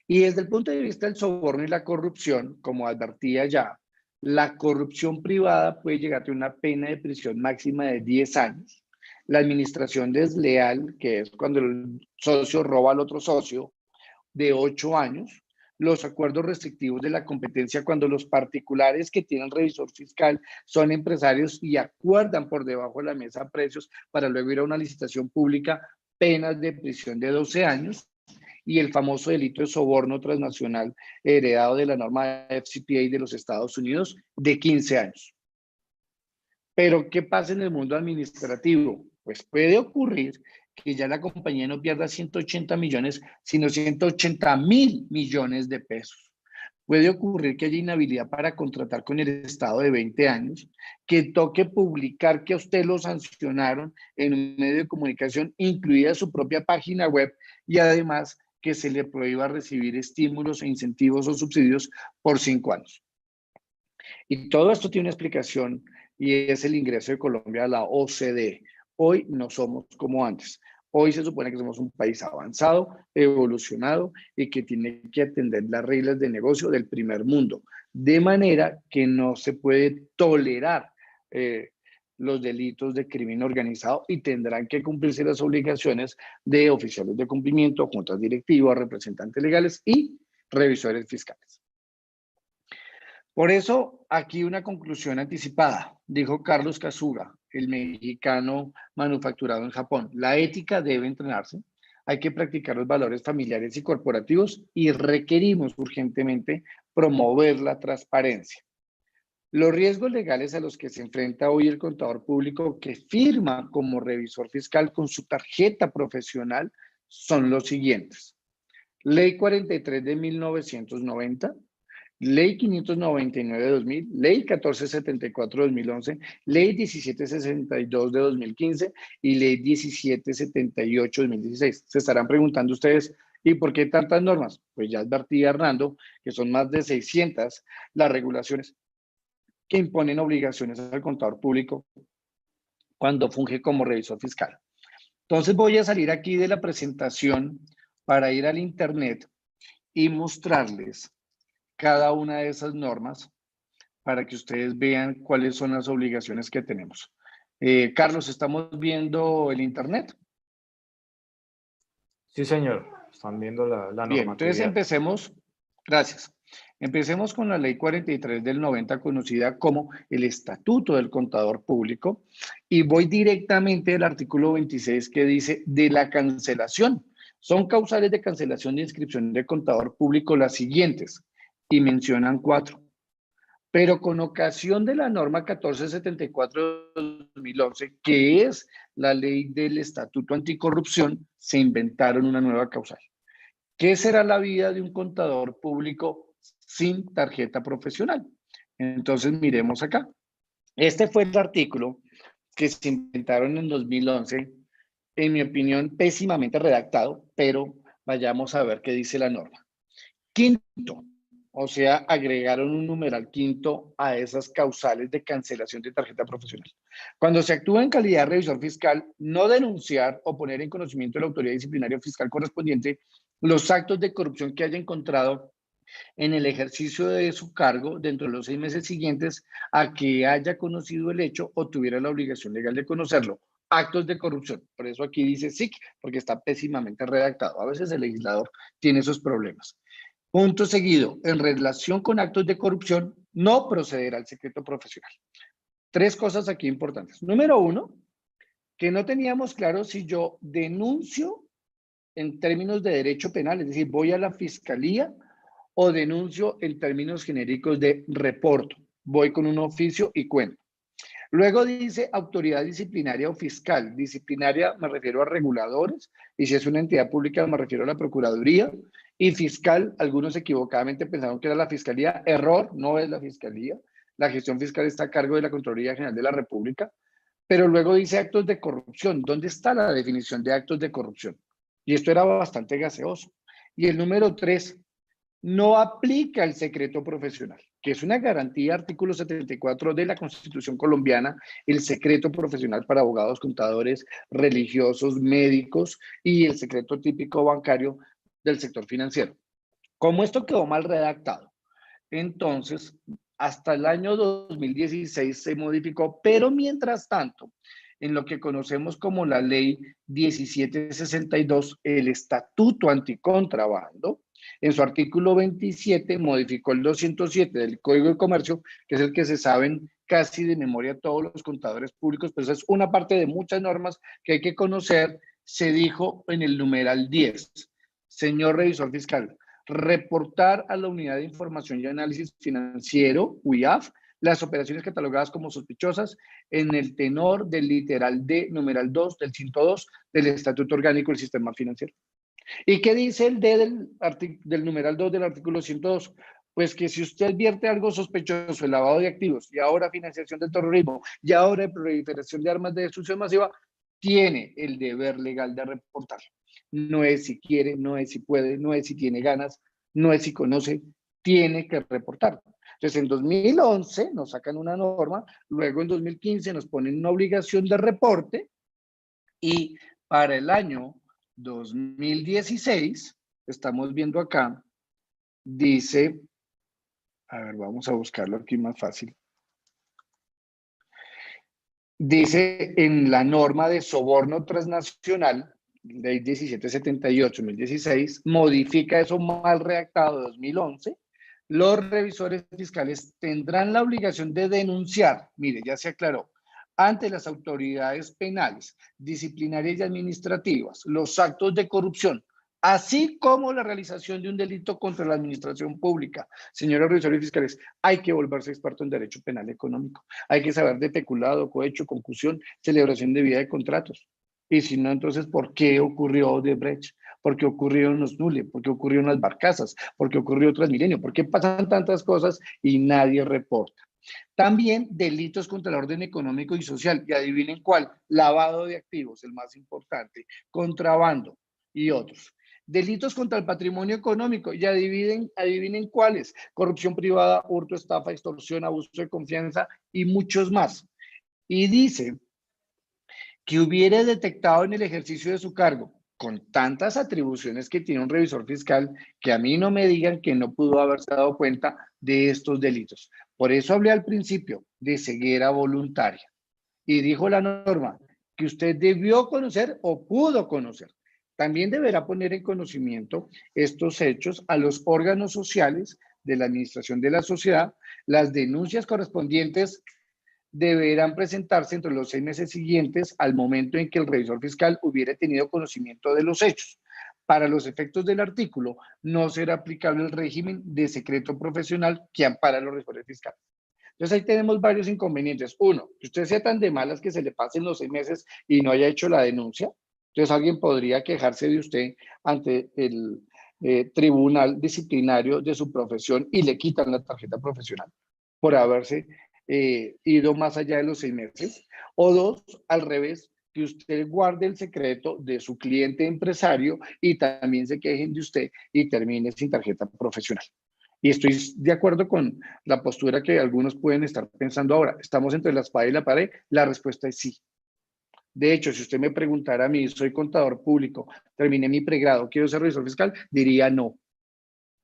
Y desde el punto de vista del soborno y la corrupción, como advertía ya, la corrupción privada puede llegar a una pena de prisión máxima de 10 años. La administración desleal, que es cuando el socio roba al otro socio, de 8 años. los acuerdos restrictivos de la competencia cuando los particulares que tienen revisor fiscal son empresarios y acuerdan por debajo de la mesa precios para luego ir a una licitación pública, penas de prisión de 12 años, y el famoso delito de soborno transnacional heredado de la norma FCPA de los Estados Unidos de 15 años. Pero, ¿qué pasa en el mundo administrativo? Pues puede ocurrir que ya la compañía no pierda 180 millones, sino 180.000 millones de pesos. Puede ocurrir que haya inhabilidad para contratar con el Estado de 20 años, que toque publicar que a usted lo sancionaron en un medio de comunicación, incluida su propia página web, y además que se le prohíba recibir estímulos e incentivos o subsidios por 5 años. Y todo esto tiene una explicación y es el ingreso de Colombia a la OCDE. Hoy no somos como antes. Hoy se supone que somos un país avanzado, evolucionado y que tiene que atender las reglas de negocio del primer mundo. De manera que no se puede tolerar los delitos de crimen organizado y tendrán que cumplirse las obligaciones de oficiales de cumplimiento, juntas directivas, representantes legales y revisores fiscales. Por eso, aquí una conclusión anticipada, dijo Carlos Kasuga, el mexicano manufacturado en Japón. La ética debe entrenarse, hay que practicar los valores familiares y corporativos y requerimos urgentemente promover la transparencia. Los riesgos legales a los que se enfrenta hoy el contador público que firma como revisor fiscal con su tarjeta profesional son los siguientes. Ley 43 de 1990, Ley 599 de 2000, Ley 1474 de 2011, Ley 1762 de 2015 y Ley 1778 de 2016. Se estarán preguntando ustedes, ¿y por qué tantas normas? Pues ya advertí a Hernando que son más de 600 las regulaciones que imponen obligaciones al contador público cuando funge como revisor fiscal. Entonces voy a salir aquí de la presentación para ir al internet y mostrarles cada una de esas normas para que ustedes vean cuáles son las obligaciones que tenemos. Carlos, ¿estamos viendo el internet? Sí, señor. Están viendo la normatividad. Bien, entonces empecemos. Gracias. Empecemos con la Ley 43 del 90, conocida como el Estatuto del Contador Público, y voy directamente al artículo 26 que dice de la cancelación. Son causales de cancelación de inscripción de contador público las siguientes, y mencionan 4. Pero con ocasión de la norma 1474 de 2011, que es la ley del Estatuto Anticorrupción, se inventaron una nueva causal. ¿Qué será la vida de un contador público sin tarjeta profesional? Entonces, miremos acá. Este fue el artículo que se inventaron en 2011, en mi opinión, pésimamente redactado, pero vayamos a ver qué dice la norma. Quinto, o sea, agregaron un numeral quinto a esas causales de cancelación de tarjeta profesional. Cuando se actúa en calidad de revisor fiscal, no denunciar o poner en conocimiento de la autoridad disciplinaria fiscal correspondiente los actos de corrupción que haya encontrado en el ejercicio de su cargo dentro de los 6 meses siguientes a que haya conocido el hecho o tuviera la obligación legal de conocerlo. Actos de corrupción. Por eso aquí dice SIC, porque está pésimamente redactado. A veces el legislador tiene esos problemas. Punto seguido, en relación con actos de corrupción, no procederá al secreto profesional. 3 cosas aquí importantes. Número 1, que no teníamos claro si yo denuncio en términos de derecho penal, es decir, voy a la fiscalía o denuncio en términos genéricos de reporto. Voy con un oficio y cuento. Luego dice autoridad disciplinaria o fiscal. Disciplinaria me refiero a reguladores y si es una entidad pública me refiero a la Procuraduría. Y fiscal, algunos equivocadamente pensaron que era la Fiscalía. Error, no es la Fiscalía. La gestión fiscal está a cargo de la Contraloría General de la República. Pero luego dice actos de corrupción. ¿Dónde está la definición de actos de corrupción? Y esto era bastante gaseoso. Y el número 3, no aplica el secreto profesional, que es una garantía, artículo 74 de la Constitución colombiana, el secreto profesional para abogados, contadores, religiosos, médicos y el secreto típico bancario del sector financiero. Como esto quedó mal redactado, entonces hasta el año 2016 se modificó, pero mientras tanto, en lo que conocemos como la ley 1762, el Estatuto Anticontrabando, En su artículo 27 modificó el 207 del Código de Comercio, que es el que se saben casi de memoria todos los contadores públicos, pero esa es una parte de muchas normas que hay que conocer. Se dijo en el numeral 10, señor revisor fiscal, reportar a la Unidad de Información y Análisis Financiero, UIAF, las operaciones catalogadas como sospechosas en el tenor del literal D, numeral 2 del 102 del Estatuto Orgánico del Sistema Financiero. ¿Y qué dice el D del numeral 2 del artículo 102? Pues que si usted advierte algo sospechoso, el lavado de activos, y ahora financiación del terrorismo, y ahora proliferación de armas de destrucción masiva, tiene el deber legal de reportar. No es si quiere, no es si puede, no es si tiene ganas, no es si conoce, tiene que reportar. Entonces, en 2011 nos sacan una norma, luego en 2015 nos ponen una obligación de reporte, y para el año 2016, estamos viendo acá, dice, a ver, vamos a buscarlo aquí más fácil. Dice en la norma de soborno transnacional, ley 1778-2016, modifica eso mal redactado de 2011. Los revisores fiscales tendrán la obligación de denunciar, mire, ya se aclaró, ante las autoridades penales, disciplinarias y administrativas, los actos de corrupción, así como la realización de un delito contra la administración pública. Señores revisores fiscales, hay que volverse experto en derecho penal económico. Hay que saber de peculado, cohecho, concusión, celebración de vida de contratos. Y si no, entonces, ¿por qué ocurrió Odebrecht? ¿Por qué ocurrieron los Nule? ¿Por qué ocurrieron las Barcazas? ¿Por qué ocurrió Transmilenio? ¿Por qué pasan tantas cosas y nadie reporta? También delitos contra el orden económico y social. Y adivinen cuál, lavado de activos, el más importante, contrabando y otros. Delitos contra el patrimonio económico, y adivinen cuáles, corrupción privada, hurto, estafa, extorsión, abuso de confianza y muchos más. Y dice que hubiera detectado en el ejercicio de su cargo, con tantas atribuciones que tiene un revisor fiscal, que a mí no me digan que no pudo haberse dado cuenta de estos delitos. Por eso hablé al principio de ceguera voluntaria. Y dijo la norma que usted debió conocer o pudo conocer. También deberá poner en conocimiento estos hechos a los órganos sociales de la administración de la sociedad. Las denuncias correspondientes deberán presentarse entre los 6 meses siguientes al momento en que el revisor fiscal hubiera tenido conocimiento de los hechos. Para los efectos del artículo, no será aplicable el régimen de secreto profesional que ampara a los revisores fiscales. Entonces ahí tenemos varios inconvenientes. Uno, que usted sea tan de malas que se le pasen los 6 meses y no haya hecho la denuncia. Entonces alguien podría quejarse de usted ante el tribunal disciplinario de su profesión y le quitan la tarjeta profesional por haberse ido más allá de los 6 meses. O dos, al revés, que usted guarde el secreto de su cliente empresario y también se quejen de usted y termine sin tarjeta profesional. Y estoy de acuerdo con la postura que algunos pueden estar pensando ahora. ¿Estamos entre la espada y la pared? La respuesta es sí. De hecho, si usted me preguntara a mí, soy contador público, terminé mi pregrado, quiero ser revisor fiscal, diría no,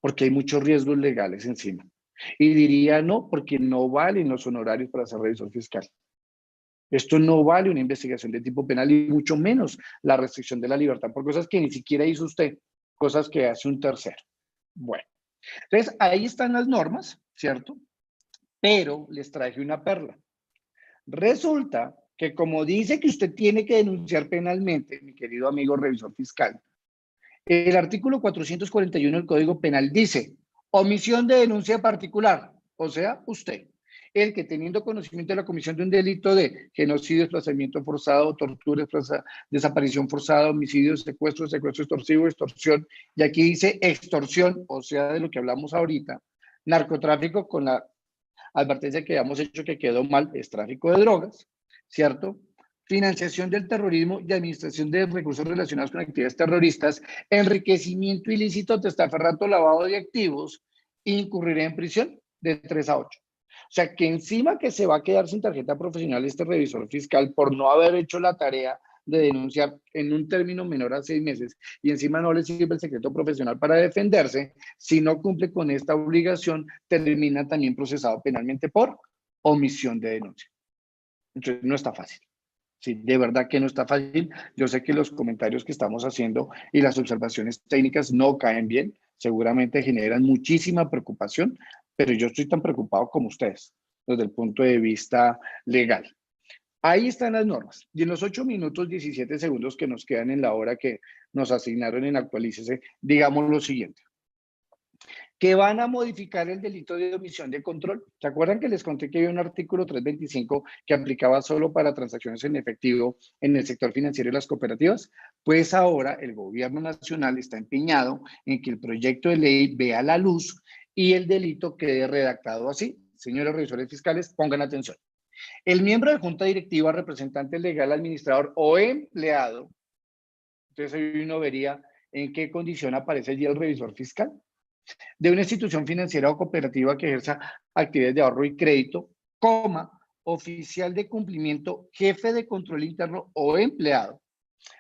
porque hay muchos riesgos legales encima. Y diría no, porque no valen los honorarios para ser revisor fiscal. Esto no vale una investigación de tipo penal y mucho menos la restricción de la libertad por cosas que ni siquiera hizo usted, cosas que hace un tercero. Bueno, entonces ahí están las normas, ¿cierto? Pero les traje una perla. Resulta que como dice que usted tiene que denunciar penalmente, mi querido amigo revisor fiscal, el artículo 441 del Código Penal dice, omisión de denuncia particular, o sea, usted, el que teniendo conocimiento de la comisión de un delito de genocidio, desplazamiento forzado, tortura, desaparición forzada, homicidio, secuestro extorsivo, extorsión, y aquí dice extorsión, o sea, de lo que hablamos ahorita, narcotráfico con la advertencia que habíamos hecho que quedó mal, es tráfico de drogas, ¿cierto? Financiación del terrorismo y administración de recursos relacionados con actividades terroristas, enriquecimiento ilícito, testaferrato, lavado de activos, incurrirá en prisión de 3 a 8. O sea, que encima que se va a quedar sin tarjeta profesional este revisor fiscal por no haber hecho la tarea de denunciar en un término menor a 6 meses y encima no le sirve el secreto profesional para defenderse, si no cumple con esta obligación, termina también procesado penalmente por omisión de denuncia. Entonces, no está fácil. Sí, de verdad que no está fácil. Yo sé que los comentarios que estamos haciendo y las observaciones técnicas no caen bien. seguramente generan muchísima preocupación, pero yo estoy tan preocupado como ustedes desde el punto de vista legal. Ahí están las normas. Y en los 8 minutos 17 segundos que nos quedan en la hora que nos asignaron en Actualícese, digamos lo siguiente. Que van a modificar el delito de omisión de control. ¿Se acuerdan que les conté que había un artículo 325 que aplicaba solo para transacciones en efectivo en el sector financiero y las cooperativas? Pues ahora el gobierno nacional está empeñado en que el proyecto de ley vea la luz y el delito quede redactado así. Señores revisores fiscales, pongan atención. El miembro de junta directiva, representante legal, administrador o empleado, entonces ahí uno vería en qué condición aparece allí el revisor fiscal, de una institución financiera o cooperativa que ejerza actividades de ahorro y crédito, oficial de cumplimiento, jefe de control interno o empleado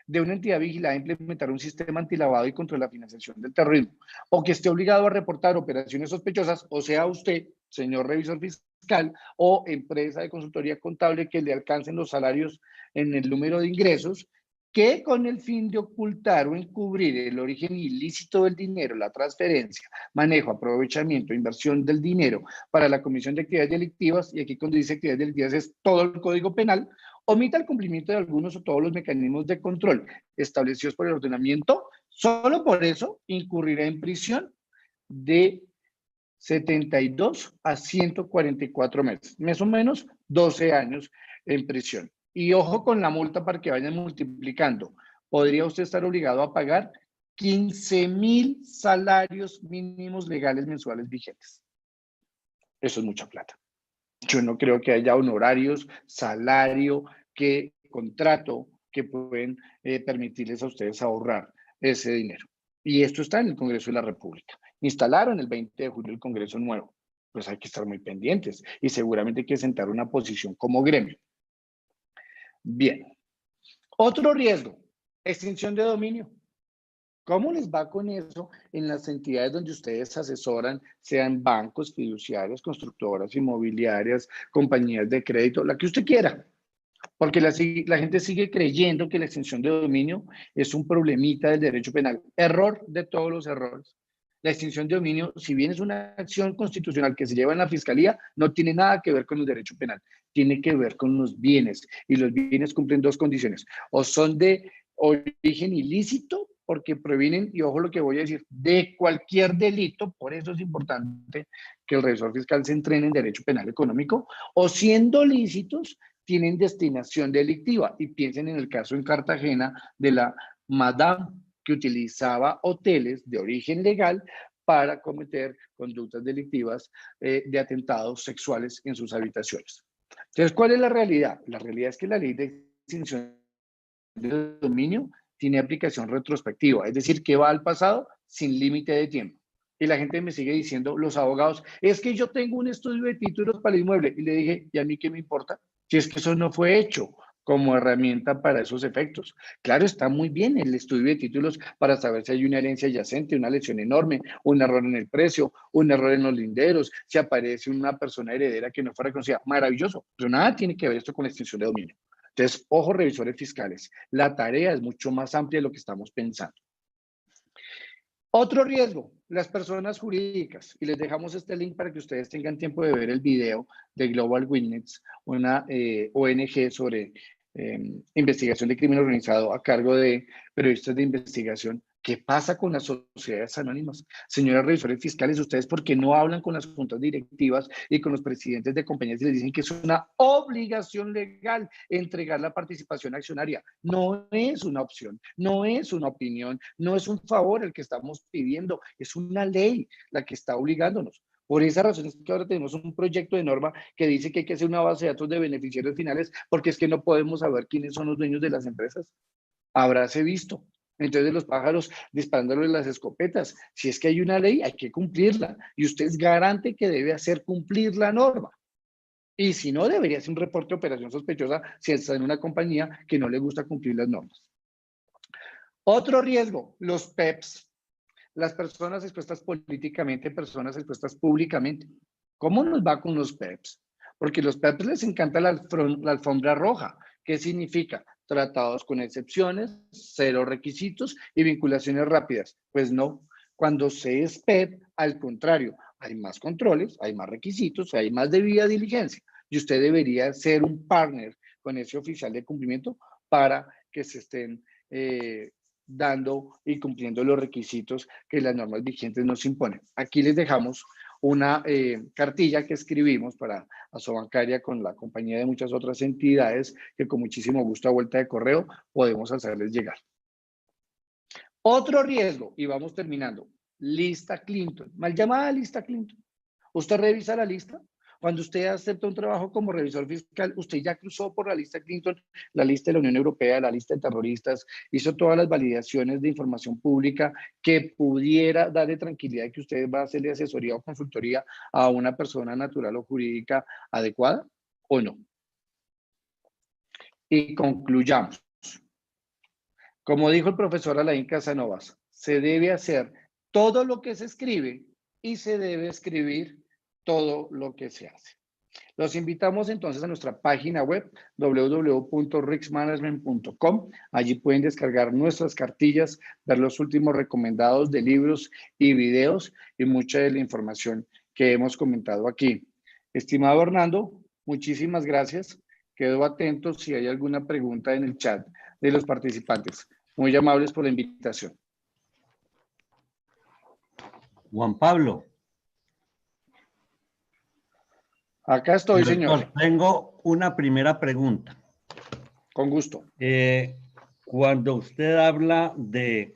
de una entidad vigilada a implementar un sistema antilavado y contra la financiación del terrorismo, o que esté obligado a reportar operaciones sospechosas, o sea usted, señor revisor fiscal, o empresa de consultoría contable que le alcancen los salarios en el número de ingresos, que con el fin de ocultar o encubrir el origen ilícito del dinero, la transferencia, manejo, aprovechamiento, inversión del dinero para la comisión de actividades delictivas, y aquí cuando dice actividades delictivas es todo el Código Penal, omita el cumplimiento de algunos o todos los mecanismos de control establecidos por el ordenamiento, solo por eso incurrirá en prisión de 72 a 144 meses, más o menos 12 años en prisión. Y ojo con la multa para que vayan multiplicando. Podría usted estar obligado a pagar 15,000 salarios mínimos legales mensuales vigentes. Eso es mucha plata. Yo no creo que haya honorarios, salario, contrato que pueden permitirles a ustedes ahorrar ese dinero. Y esto está en el Congreso de la República. Instalaron el 20 de julio el Congreso nuevo. Pues hay que estar muy pendientes y seguramente hay que sentar una posición como gremio. Bien. Otro riesgo, extinción de dominio. ¿Cómo les va con eso en las entidades donde ustedes asesoran, sean bancos, fiduciarias, constructoras, inmobiliarias, compañías de crédito, la que usted quiera? Porque la gente sigue creyendo que la extinción de dominio es un problemita del derecho penal. Error de todos los errores. La extinción de dominio, si bien es una acción constitucional que se lleva en la fiscalía, no tiene nada que ver con el derecho penal. Tiene que ver con los bienes. Y los bienes cumplen dos condiciones. O son de origen ilícito, porque provienen, y ojo lo que voy a decir, de cualquier delito. Por eso es importante que el revisor fiscal se entrene en derecho penal económico. O siendo lícitos, tienen destinación delictiva. Y piensen en el caso en Cartagena de la Madame, que utilizaba hoteles de origen legal para cometer conductas delictivas de atentados sexuales en sus habitaciones. Entonces, ¿cuál es la realidad? La realidad es que la ley de extinción de dominio tiene aplicación retrospectiva, es decir, que va al pasado sin límite de tiempo. Y la gente me sigue diciendo, los abogados, es que yo tengo un estudio de títulos para el inmueble. Y le dije, ¿y a mí qué me importa? Si es que eso no fue hecho como herramienta para esos efectos. Claro, está muy bien el estudio de títulos para saber si hay una herencia adyacente, una lesión enorme, un error en el precio, un error en los linderos, si aparece una persona heredera que no fue reconocida. Maravilloso, pero nada tiene que ver esto con la extinción de dominio. Entonces, ojo, revisores fiscales, la tarea es mucho más amplia de lo que estamos pensando. Otro riesgo, las personas jurídicas. Y les dejamos este link para que ustedes tengan tiempo de ver el video de Global Witness, una ONG sobre investigación de crimen organizado a cargo de periodistas de investigación. ¿Qué pasa con las sociedades anónimas? Señores revisores fiscales, ¿ustedes por qué no hablan con las juntas directivas y con los presidentes de compañías y les dicen que es una obligación legal entregar la participación accionaria? No es una opción, no es una opinión, no es un favor el que estamos pidiendo, es una ley la que está obligándonos. Por esa razón es que ahora tenemos un proyecto de norma que dice que hay que hacer una base de datos de beneficiarios finales porque es que no podemos saber quiénes son los dueños de las empresas. Habráse visto. Entonces los pájaros disparándole las escopetas. Si es que hay una ley, hay que cumplirla. Y usted es garante que debe hacer cumplir la norma. Y si no, debería ser un reporte de operación sospechosa si está en una compañía que no le gusta cumplir las normas. Otro riesgo, los PEPs. Las personas expuestas políticamente, personas expuestas públicamente. ¿Cómo nos va con los PEPs? Porque los PEPs les encanta la alfombra roja. ¿Qué significa? Tratados con excepciones, cero requisitos y vinculaciones rápidas. Pues no, Cuando se es PEP, al contrario, hay más controles, hay más requisitos, hay más debida diligencia. Y usted debería ser un partner con ese oficial de cumplimiento para que se estén dando y cumpliendo los requisitos que las normas vigentes nos imponen. Aquí les dejamos una cartilla que escribimos para Asobancaria con la compañía de muchas otras entidades que con muchísimo gusto a vuelta de correo podemos hacerles llegar. Otro riesgo, y vamos terminando, lista Clinton, mal llamada lista Clinton. Usted revisa la lista. Cuando usted acepta un trabajo como revisor fiscal, usted ya cruzó por la lista Clinton, la lista de la Unión Europea, la lista de terroristas, hizo todas las validaciones de información pública que pudiera darle tranquilidad de que usted va a hacerle asesoría o consultoría a una persona natural o jurídica adecuada o no. Y concluyamos. Como dijo el profesor Alain Casanovas, se debe hacer todo lo que se escribe y se debe escribir todo lo que se hace. Los invitamos entonces a nuestra página web www.riskmanagement.com. Allí pueden descargar nuestras cartillas, ver los últimos recomendados de libros y videos y mucha de la información que hemos comentado aquí. Estimado Hernando, muchísimas gracias. Quedo atento si hay alguna pregunta en el chat de los participantes. Muy amables por la invitación. Juan Pablo. Acá estoy, señor. Tengo una primera pregunta. Con gusto. Cuando usted habla de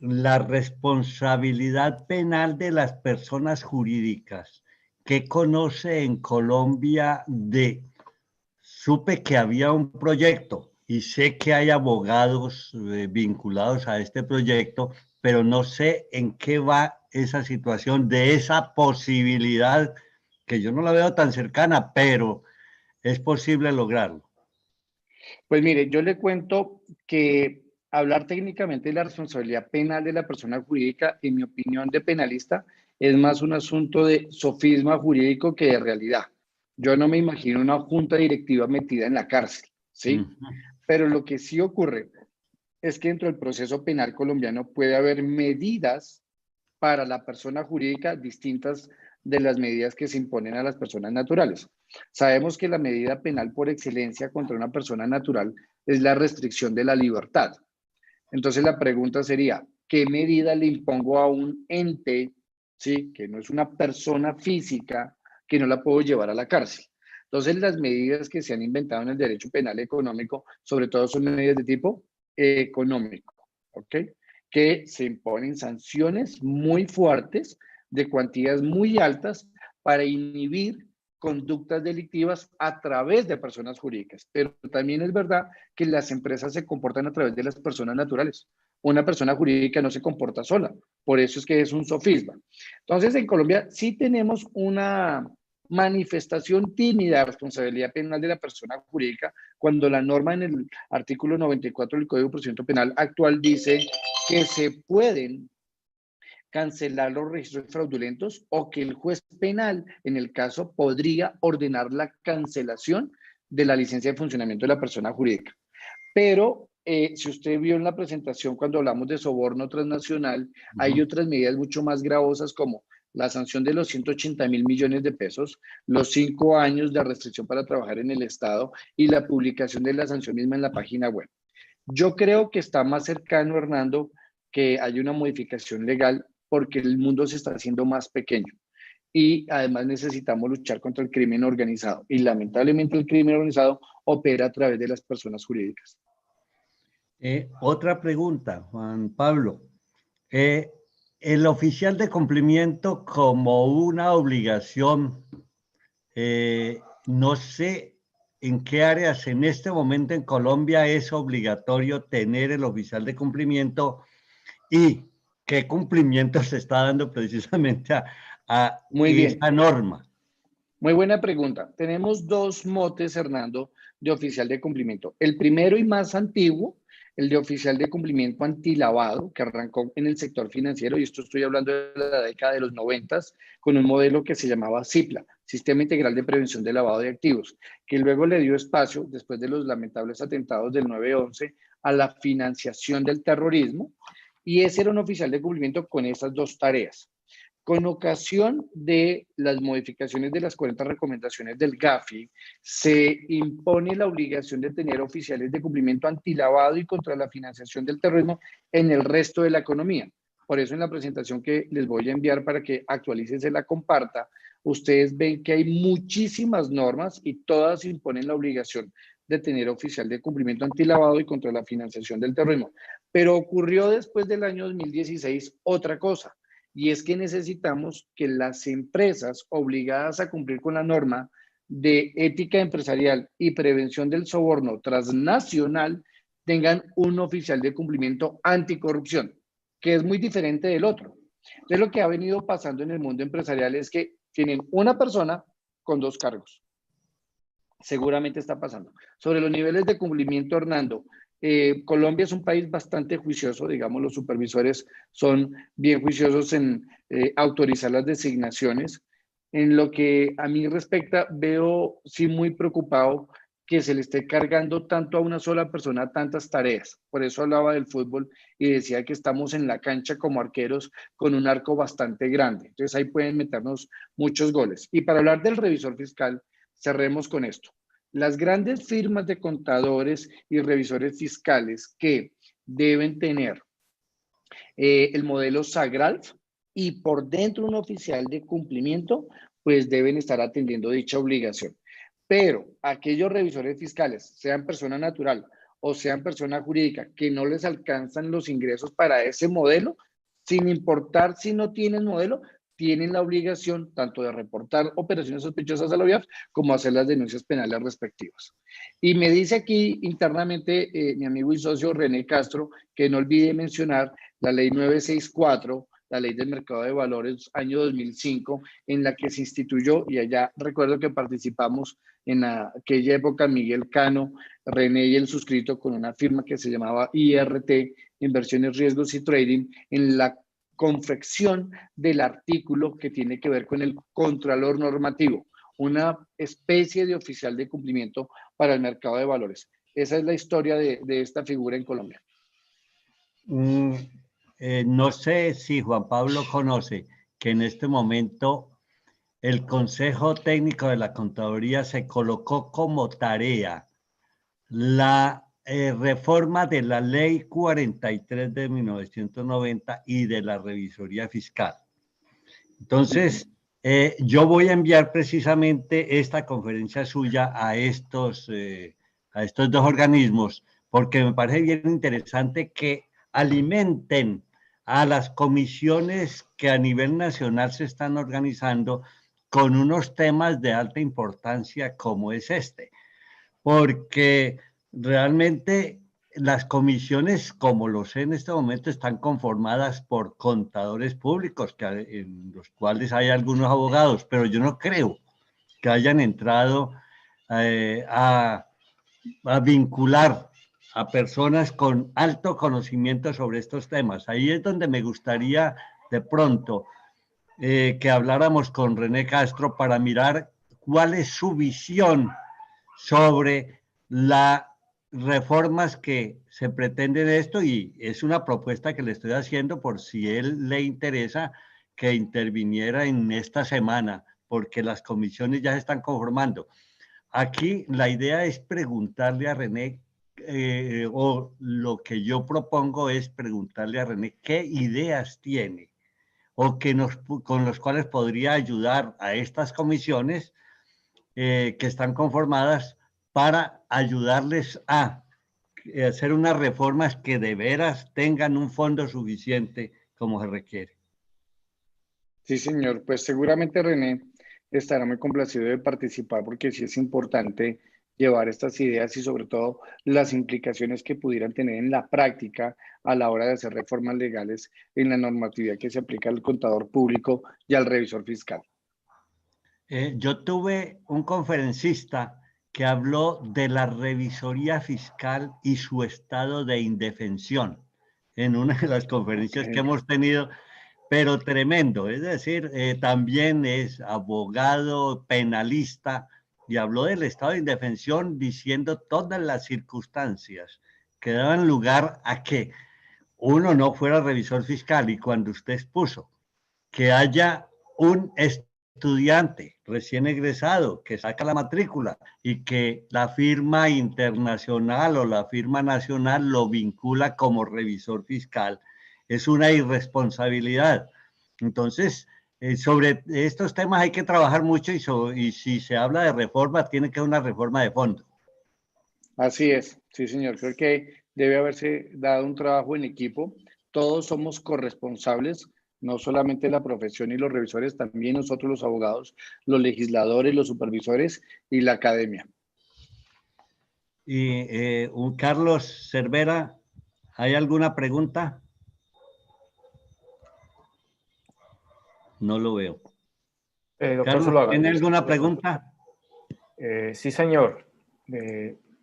la responsabilidad penal de las personas jurídicas, ¿qué conoce en Colombia de? Supe que había un proyecto y sé que hay abogados vinculados a este proyecto, pero no sé en qué va esa situación de esa posibilidad que yo no la veo tan cercana, pero es posible lograrlo. Pues mire, yo le cuento que hablar técnicamente de la responsabilidad penal de la persona jurídica, en mi opinión de penalista, es más un asunto de sofisma jurídico que de realidad. Yo no me imagino una junta directiva metida en la cárcel, ¿sí? Pero lo que sí ocurre es que dentro del proceso penal colombiano puede haber medidas para la persona jurídica distintas de las medidas que se imponen a las personas naturales. Sabemos que la medida penal por excelencia contra una persona natural es la restricción de la libertad. Entonces la pregunta sería, ¿qué medida le impongo a un ente, ¿sí?, que no es una persona física, que no la puedo llevar a la cárcel? Entonces las medidas que se han inventado en el derecho penal económico, sobre todo son medidas de tipo económico, ¿ok? Que se imponen sanciones muy fuertes de cuantías muy altas para inhibir conductas delictivas a través de personas jurídicas. Pero también es verdad que las empresas se comportan a través de las personas naturales. Una persona jurídica no se comporta sola. Por eso es que es un sofisma. Entonces, en Colombia sí tenemos una manifestación tímida de responsabilidad penal de la persona jurídica cuando la norma en el artículo 94 del Código de Procedimiento Penal actual dice que se pueden cancelar los registros fraudulentos o que el juez penal, en el caso, podría ordenar la cancelación de la licencia de funcionamiento de la persona jurídica. Pero si usted vio en la presentación cuando hablamos de soborno transnacional, hay otras medidas mucho más gravosas como la sanción de los 180.000 millones de pesos, los 5 años de restricción para trabajar en el Estado y la publicación de la sanción misma en la página web. Yo creo que está más cercano, Hernando, que hay una modificación legal porque el mundo se está haciendo más pequeño y además necesitamos luchar contra el crimen organizado y lamentablemente el crimen organizado opera a través de las personas jurídicas. Otra pregunta, Juan Pablo. El oficial de cumplimiento como una obligación, no sé en qué áreas en este momento en Colombia es obligatorio tener el oficial de cumplimiento y qué cumplimiento se está dando precisamente a esa norma. Muy buena pregunta. Tenemos dos motes, Hernando, de oficial de cumplimiento. El primero y más antiguo, el de oficial de cumplimiento antilavado, que arrancó en el sector financiero, y esto estoy hablando de la década de los 90, con un modelo que se llamaba CIPLA, Sistema Integral de Prevención de Lavado de Activos, que luego le dio espacio, después de los lamentables atentados del 9/11, a la financiación del terrorismo, Y ese era un oficial de cumplimiento con esas dos tareas. Con ocasión de las modificaciones de las 40 recomendaciones del GAFI, se impone la obligación de tener oficiales de cumplimiento antilavado y contra la financiación del terrorismo en el resto de la economía. Por eso en la presentación que les voy a enviar para que actualicen, se la comparta, ustedes ven que hay muchísimas normas y todas imponen la obligación de tener oficial de cumplimiento antilavado y contra la financiación del terrorismo. Pero ocurrió después del año 2016 otra cosa, y es que necesitamos que las empresas obligadas a cumplir con la norma de ética empresarial y prevención del soborno transnacional tengan un oficial de cumplimiento anticorrupción, que es muy diferente del otro. Entonces, lo que ha venido pasando en el mundo empresarial es que tienen una persona con dos cargos. Seguramente está pasando. Sobre los niveles de cumplimiento, Hernando, Colombia es un país bastante juicioso, digamos, los supervisores son bien juiciosos en autorizar las designaciones. En lo que a mí respecta, veo sí muy preocupado que se le esté cargando tanto a una sola persona tantas tareas. Por eso hablaba del fútbol y decía que estamos en la cancha como arqueros con un arco bastante grande. Entonces ahí pueden meternos muchos goles. Y para hablar del revisor fiscal, cerremos con esto. Las grandes firmas de contadores y revisores fiscales que deben tener el modelo SAGRALF y por dentro un oficial de cumplimiento, pues deben estar atendiendo dicha obligación. Pero aquellos revisores fiscales, sean persona natural o sean persona jurídica, que no les alcanzan los ingresos para ese modelo, sin importar si no tienen modelo, tienen la obligación tanto de reportar operaciones sospechosas a la OIAF como hacer las denuncias penales respectivas. Y me dice aquí internamente mi amigo y socio René Castro que no olvide mencionar la ley 964, la ley del mercado de valores, año 2005, en la que se instituyó, y allá recuerdo que participamos en aquella época Miguel Cano, René y el suscrito con una firma que se llamaba IRT, Inversiones, Riesgos y Trading, en la confección del artículo que tiene que ver con el contralor normativo, una especie de oficial de cumplimiento para el mercado de valores. Esa es la historia de esta figura en Colombia. No sé si Juan Pablo conoce que en este momento el Consejo Técnico de la Contaduría se colocó como tarea la reforma de la Ley 43 de 1990 y de la revisoría fiscal. Entonces, yo voy a enviar precisamente esta conferencia suya a estos dos organismos, porque me parece bien interesante que alimenten a las comisiones que a nivel nacional se están organizando con unos temas de alta importancia como es este, porque realmente las comisiones, como lo sé en este momento, están conformadas por contadores públicos, en los cuales hay algunos abogados, pero yo no creo que hayan entrado a vincular a personas con alto conocimiento sobre estos temas. Ahí es donde me gustaría de pronto que habláramos con René Castro para mirar cuál es su visión sobre las reformas que se pretenden esto, y es una propuesta que le estoy haciendo por si él le interesa que interviniera en esta semana, porque las comisiones ya se están conformando. Aquí la idea es preguntarle a René, o lo que yo propongo es preguntarle a René qué ideas tiene o con los cuales podría ayudar a estas comisiones que están conformadas para ayudarles a hacer unas reformas que de veras tengan un fondo suficiente como se requiere. Sí, señor. Pues seguramente René estará muy complacido de participar porque sí es importante llevar estas ideas y sobre todo las implicaciones que pudieran tener en la práctica a la hora de hacer reformas legales en la normatividad que se aplica al contador público y al revisor fiscal. Yo tuve un conferencista que habló de la revisoría fiscal y su estado de indefensión en una de las conferencias que hemos tenido, pero tremendo. Es decir, también es abogado penalista y habló del estado de indefensión diciendo todas las circunstancias que daban lugar a que uno no fuera revisor fiscal, y cuando usted expuso que haya un estudiante recién egresado que saca la matrícula y que la firma internacional o la firma nacional lo vincula como revisor fiscal, es una irresponsabilidad. Entonces, sobre estos temas hay que trabajar mucho y si se habla de reforma, tiene que ser una reforma de fondo. Así es, sí, señor. Creo que debe haberse dado un trabajo en equipo. Todos somos corresponsables, no solamente la profesión y los revisores, también nosotros los abogados, los legisladores, los supervisores y la academia. Y un Carlos Cervera, ¿hay alguna pregunta? No lo veo. Doctor Carlos, Zuluaga. ¿tiene alguna pregunta? Sí, señor.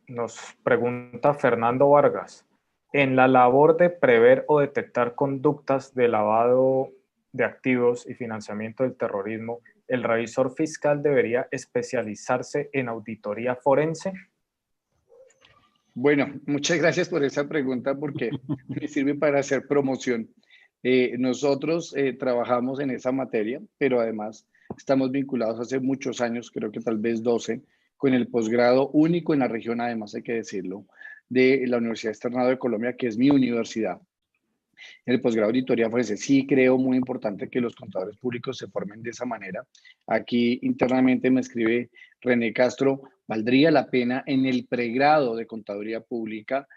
Nos pregunta Fernando Vargas. En la labor de prever o detectar conductas de lavado de activos y financiamiento del terrorismo, ¿el revisor fiscal debería especializarse en auditoría forense? Bueno, muchas gracias por esa pregunta porque me sirve para hacer promoción. Nosotros trabajamos en esa materia, pero además estamos vinculados hace muchos años, creo que tal vez 12, con el posgrado único en la región, además hay que decirlo, de la Universidad Externado de Colombia, que es mi universidad. El posgrado de auditoría forense. Sí creo muy importante que los contadores públicos se formen de esa manera. Aquí internamente me escribe René Castro, valdría la pena en el pregrado de contaduría pública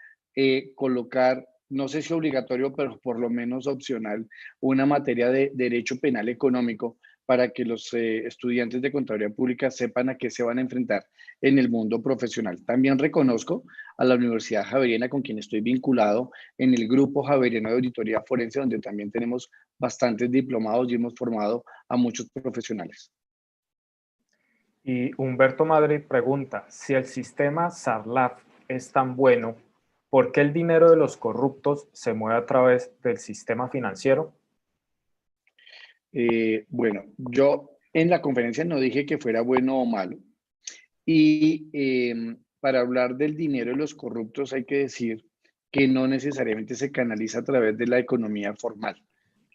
colocar, no sé si obligatorio, pero por lo menos opcional, una materia de derecho penal económico para que los estudiantes de contaduría pública sepan a qué se van a enfrentar en el mundo profesional. También reconozco a la Universidad Javeriana, con quien estoy vinculado en el grupo Javeriano de Auditoría Forense, donde también tenemos bastantes diplomados y hemos formado a muchos profesionales. Y Humberto Madrid pregunta, si el sistema SARLAF es tan bueno, ¿por qué el dinero de los corruptos se mueve a través del sistema financiero? Bueno, yo en la conferencia no dije que fuera bueno o malo. Y para hablar del dinero de los corruptos hay que decir que no necesariamente se canaliza a través de la economía formal.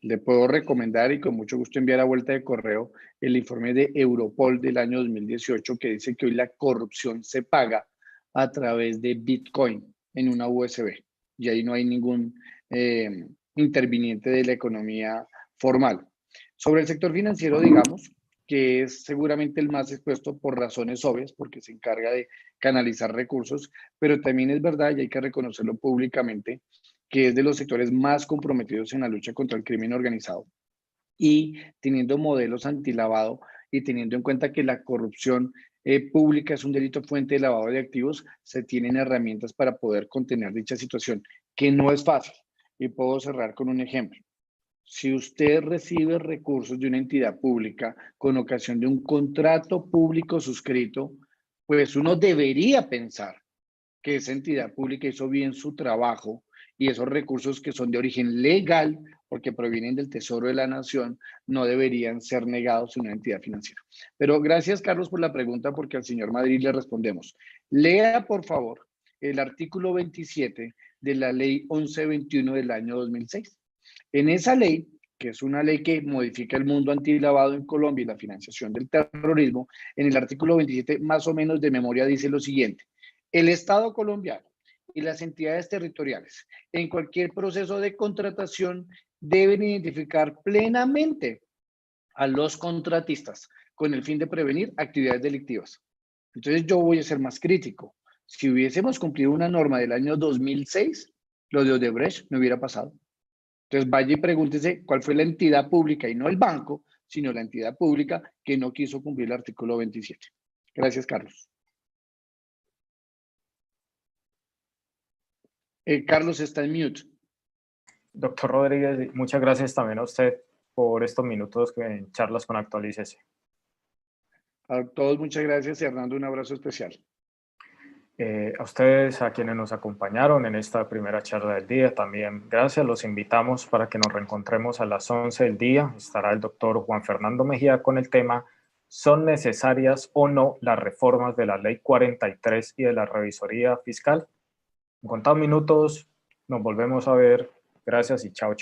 Le puedo recomendar y con mucho gusto enviar a vuelta de correo el informe de Europol del año 2018 que dice que hoy la corrupción se paga a través de Bitcoin en una USB y ahí no hay ningún interviniente de la economía formal. Sobre el sector financiero, digamos que es seguramente el más expuesto por razones obvias, porque se encarga de canalizar recursos, pero también es verdad, y hay que reconocerlo públicamente, que es de los sectores más comprometidos en la lucha contra el crimen organizado. Y teniendo modelos antilavado y teniendo en cuenta que la corrupción pública es un delito fuente de lavado de activos, se tienen herramientas para poder contener dicha situación, que no es fácil. Y puedo cerrar con un ejemplo. Si usted recibe recursos de una entidad pública con ocasión de un contrato público suscrito, pues uno debería pensar que esa entidad pública hizo bien su trabajo y esos recursos que son de origen legal, porque provienen del Tesoro de la Nación, no deberían ser negados en una entidad financiera. Pero gracias, Carlos, por la pregunta, porque al señor Madrid le respondemos. Lea, por favor, el artículo 27 de la Ley 1121 del año 2006. En esa ley, que es una ley que modifica el mundo antilavado en Colombia y la financiación del terrorismo, en el artículo 27, más o menos de memoria, dice lo siguiente. El Estado colombiano y las entidades territoriales en cualquier proceso de contratación deben identificar plenamente a los contratistas con el fin de prevenir actividades delictivas. Entonces yo voy a ser más crítico. Si hubiésemos cumplido una norma del año 2006, lo de Odebrecht no hubiera pasado. Entonces vaya y pregúntese cuál fue la entidad pública y no el banco, sino la entidad pública que no quiso cumplir el artículo 27. Gracias, Carlos. Carlos está en mute. Doctor Rodríguez, muchas gracias también a usted por estos minutos en charlas con Actualícese. A todos muchas gracias y Hernando un abrazo especial. A ustedes, a quienes nos acompañaron en esta primera charla del día, también gracias. Los invitamos para que nos reencontremos a las 11 del día. Estará el doctor Juan Fernando Mejía con el tema ¿son necesarias o no las reformas de la Ley 43 y de la revisoría fiscal? En contados minutos nos volvemos a ver Gracias y chao.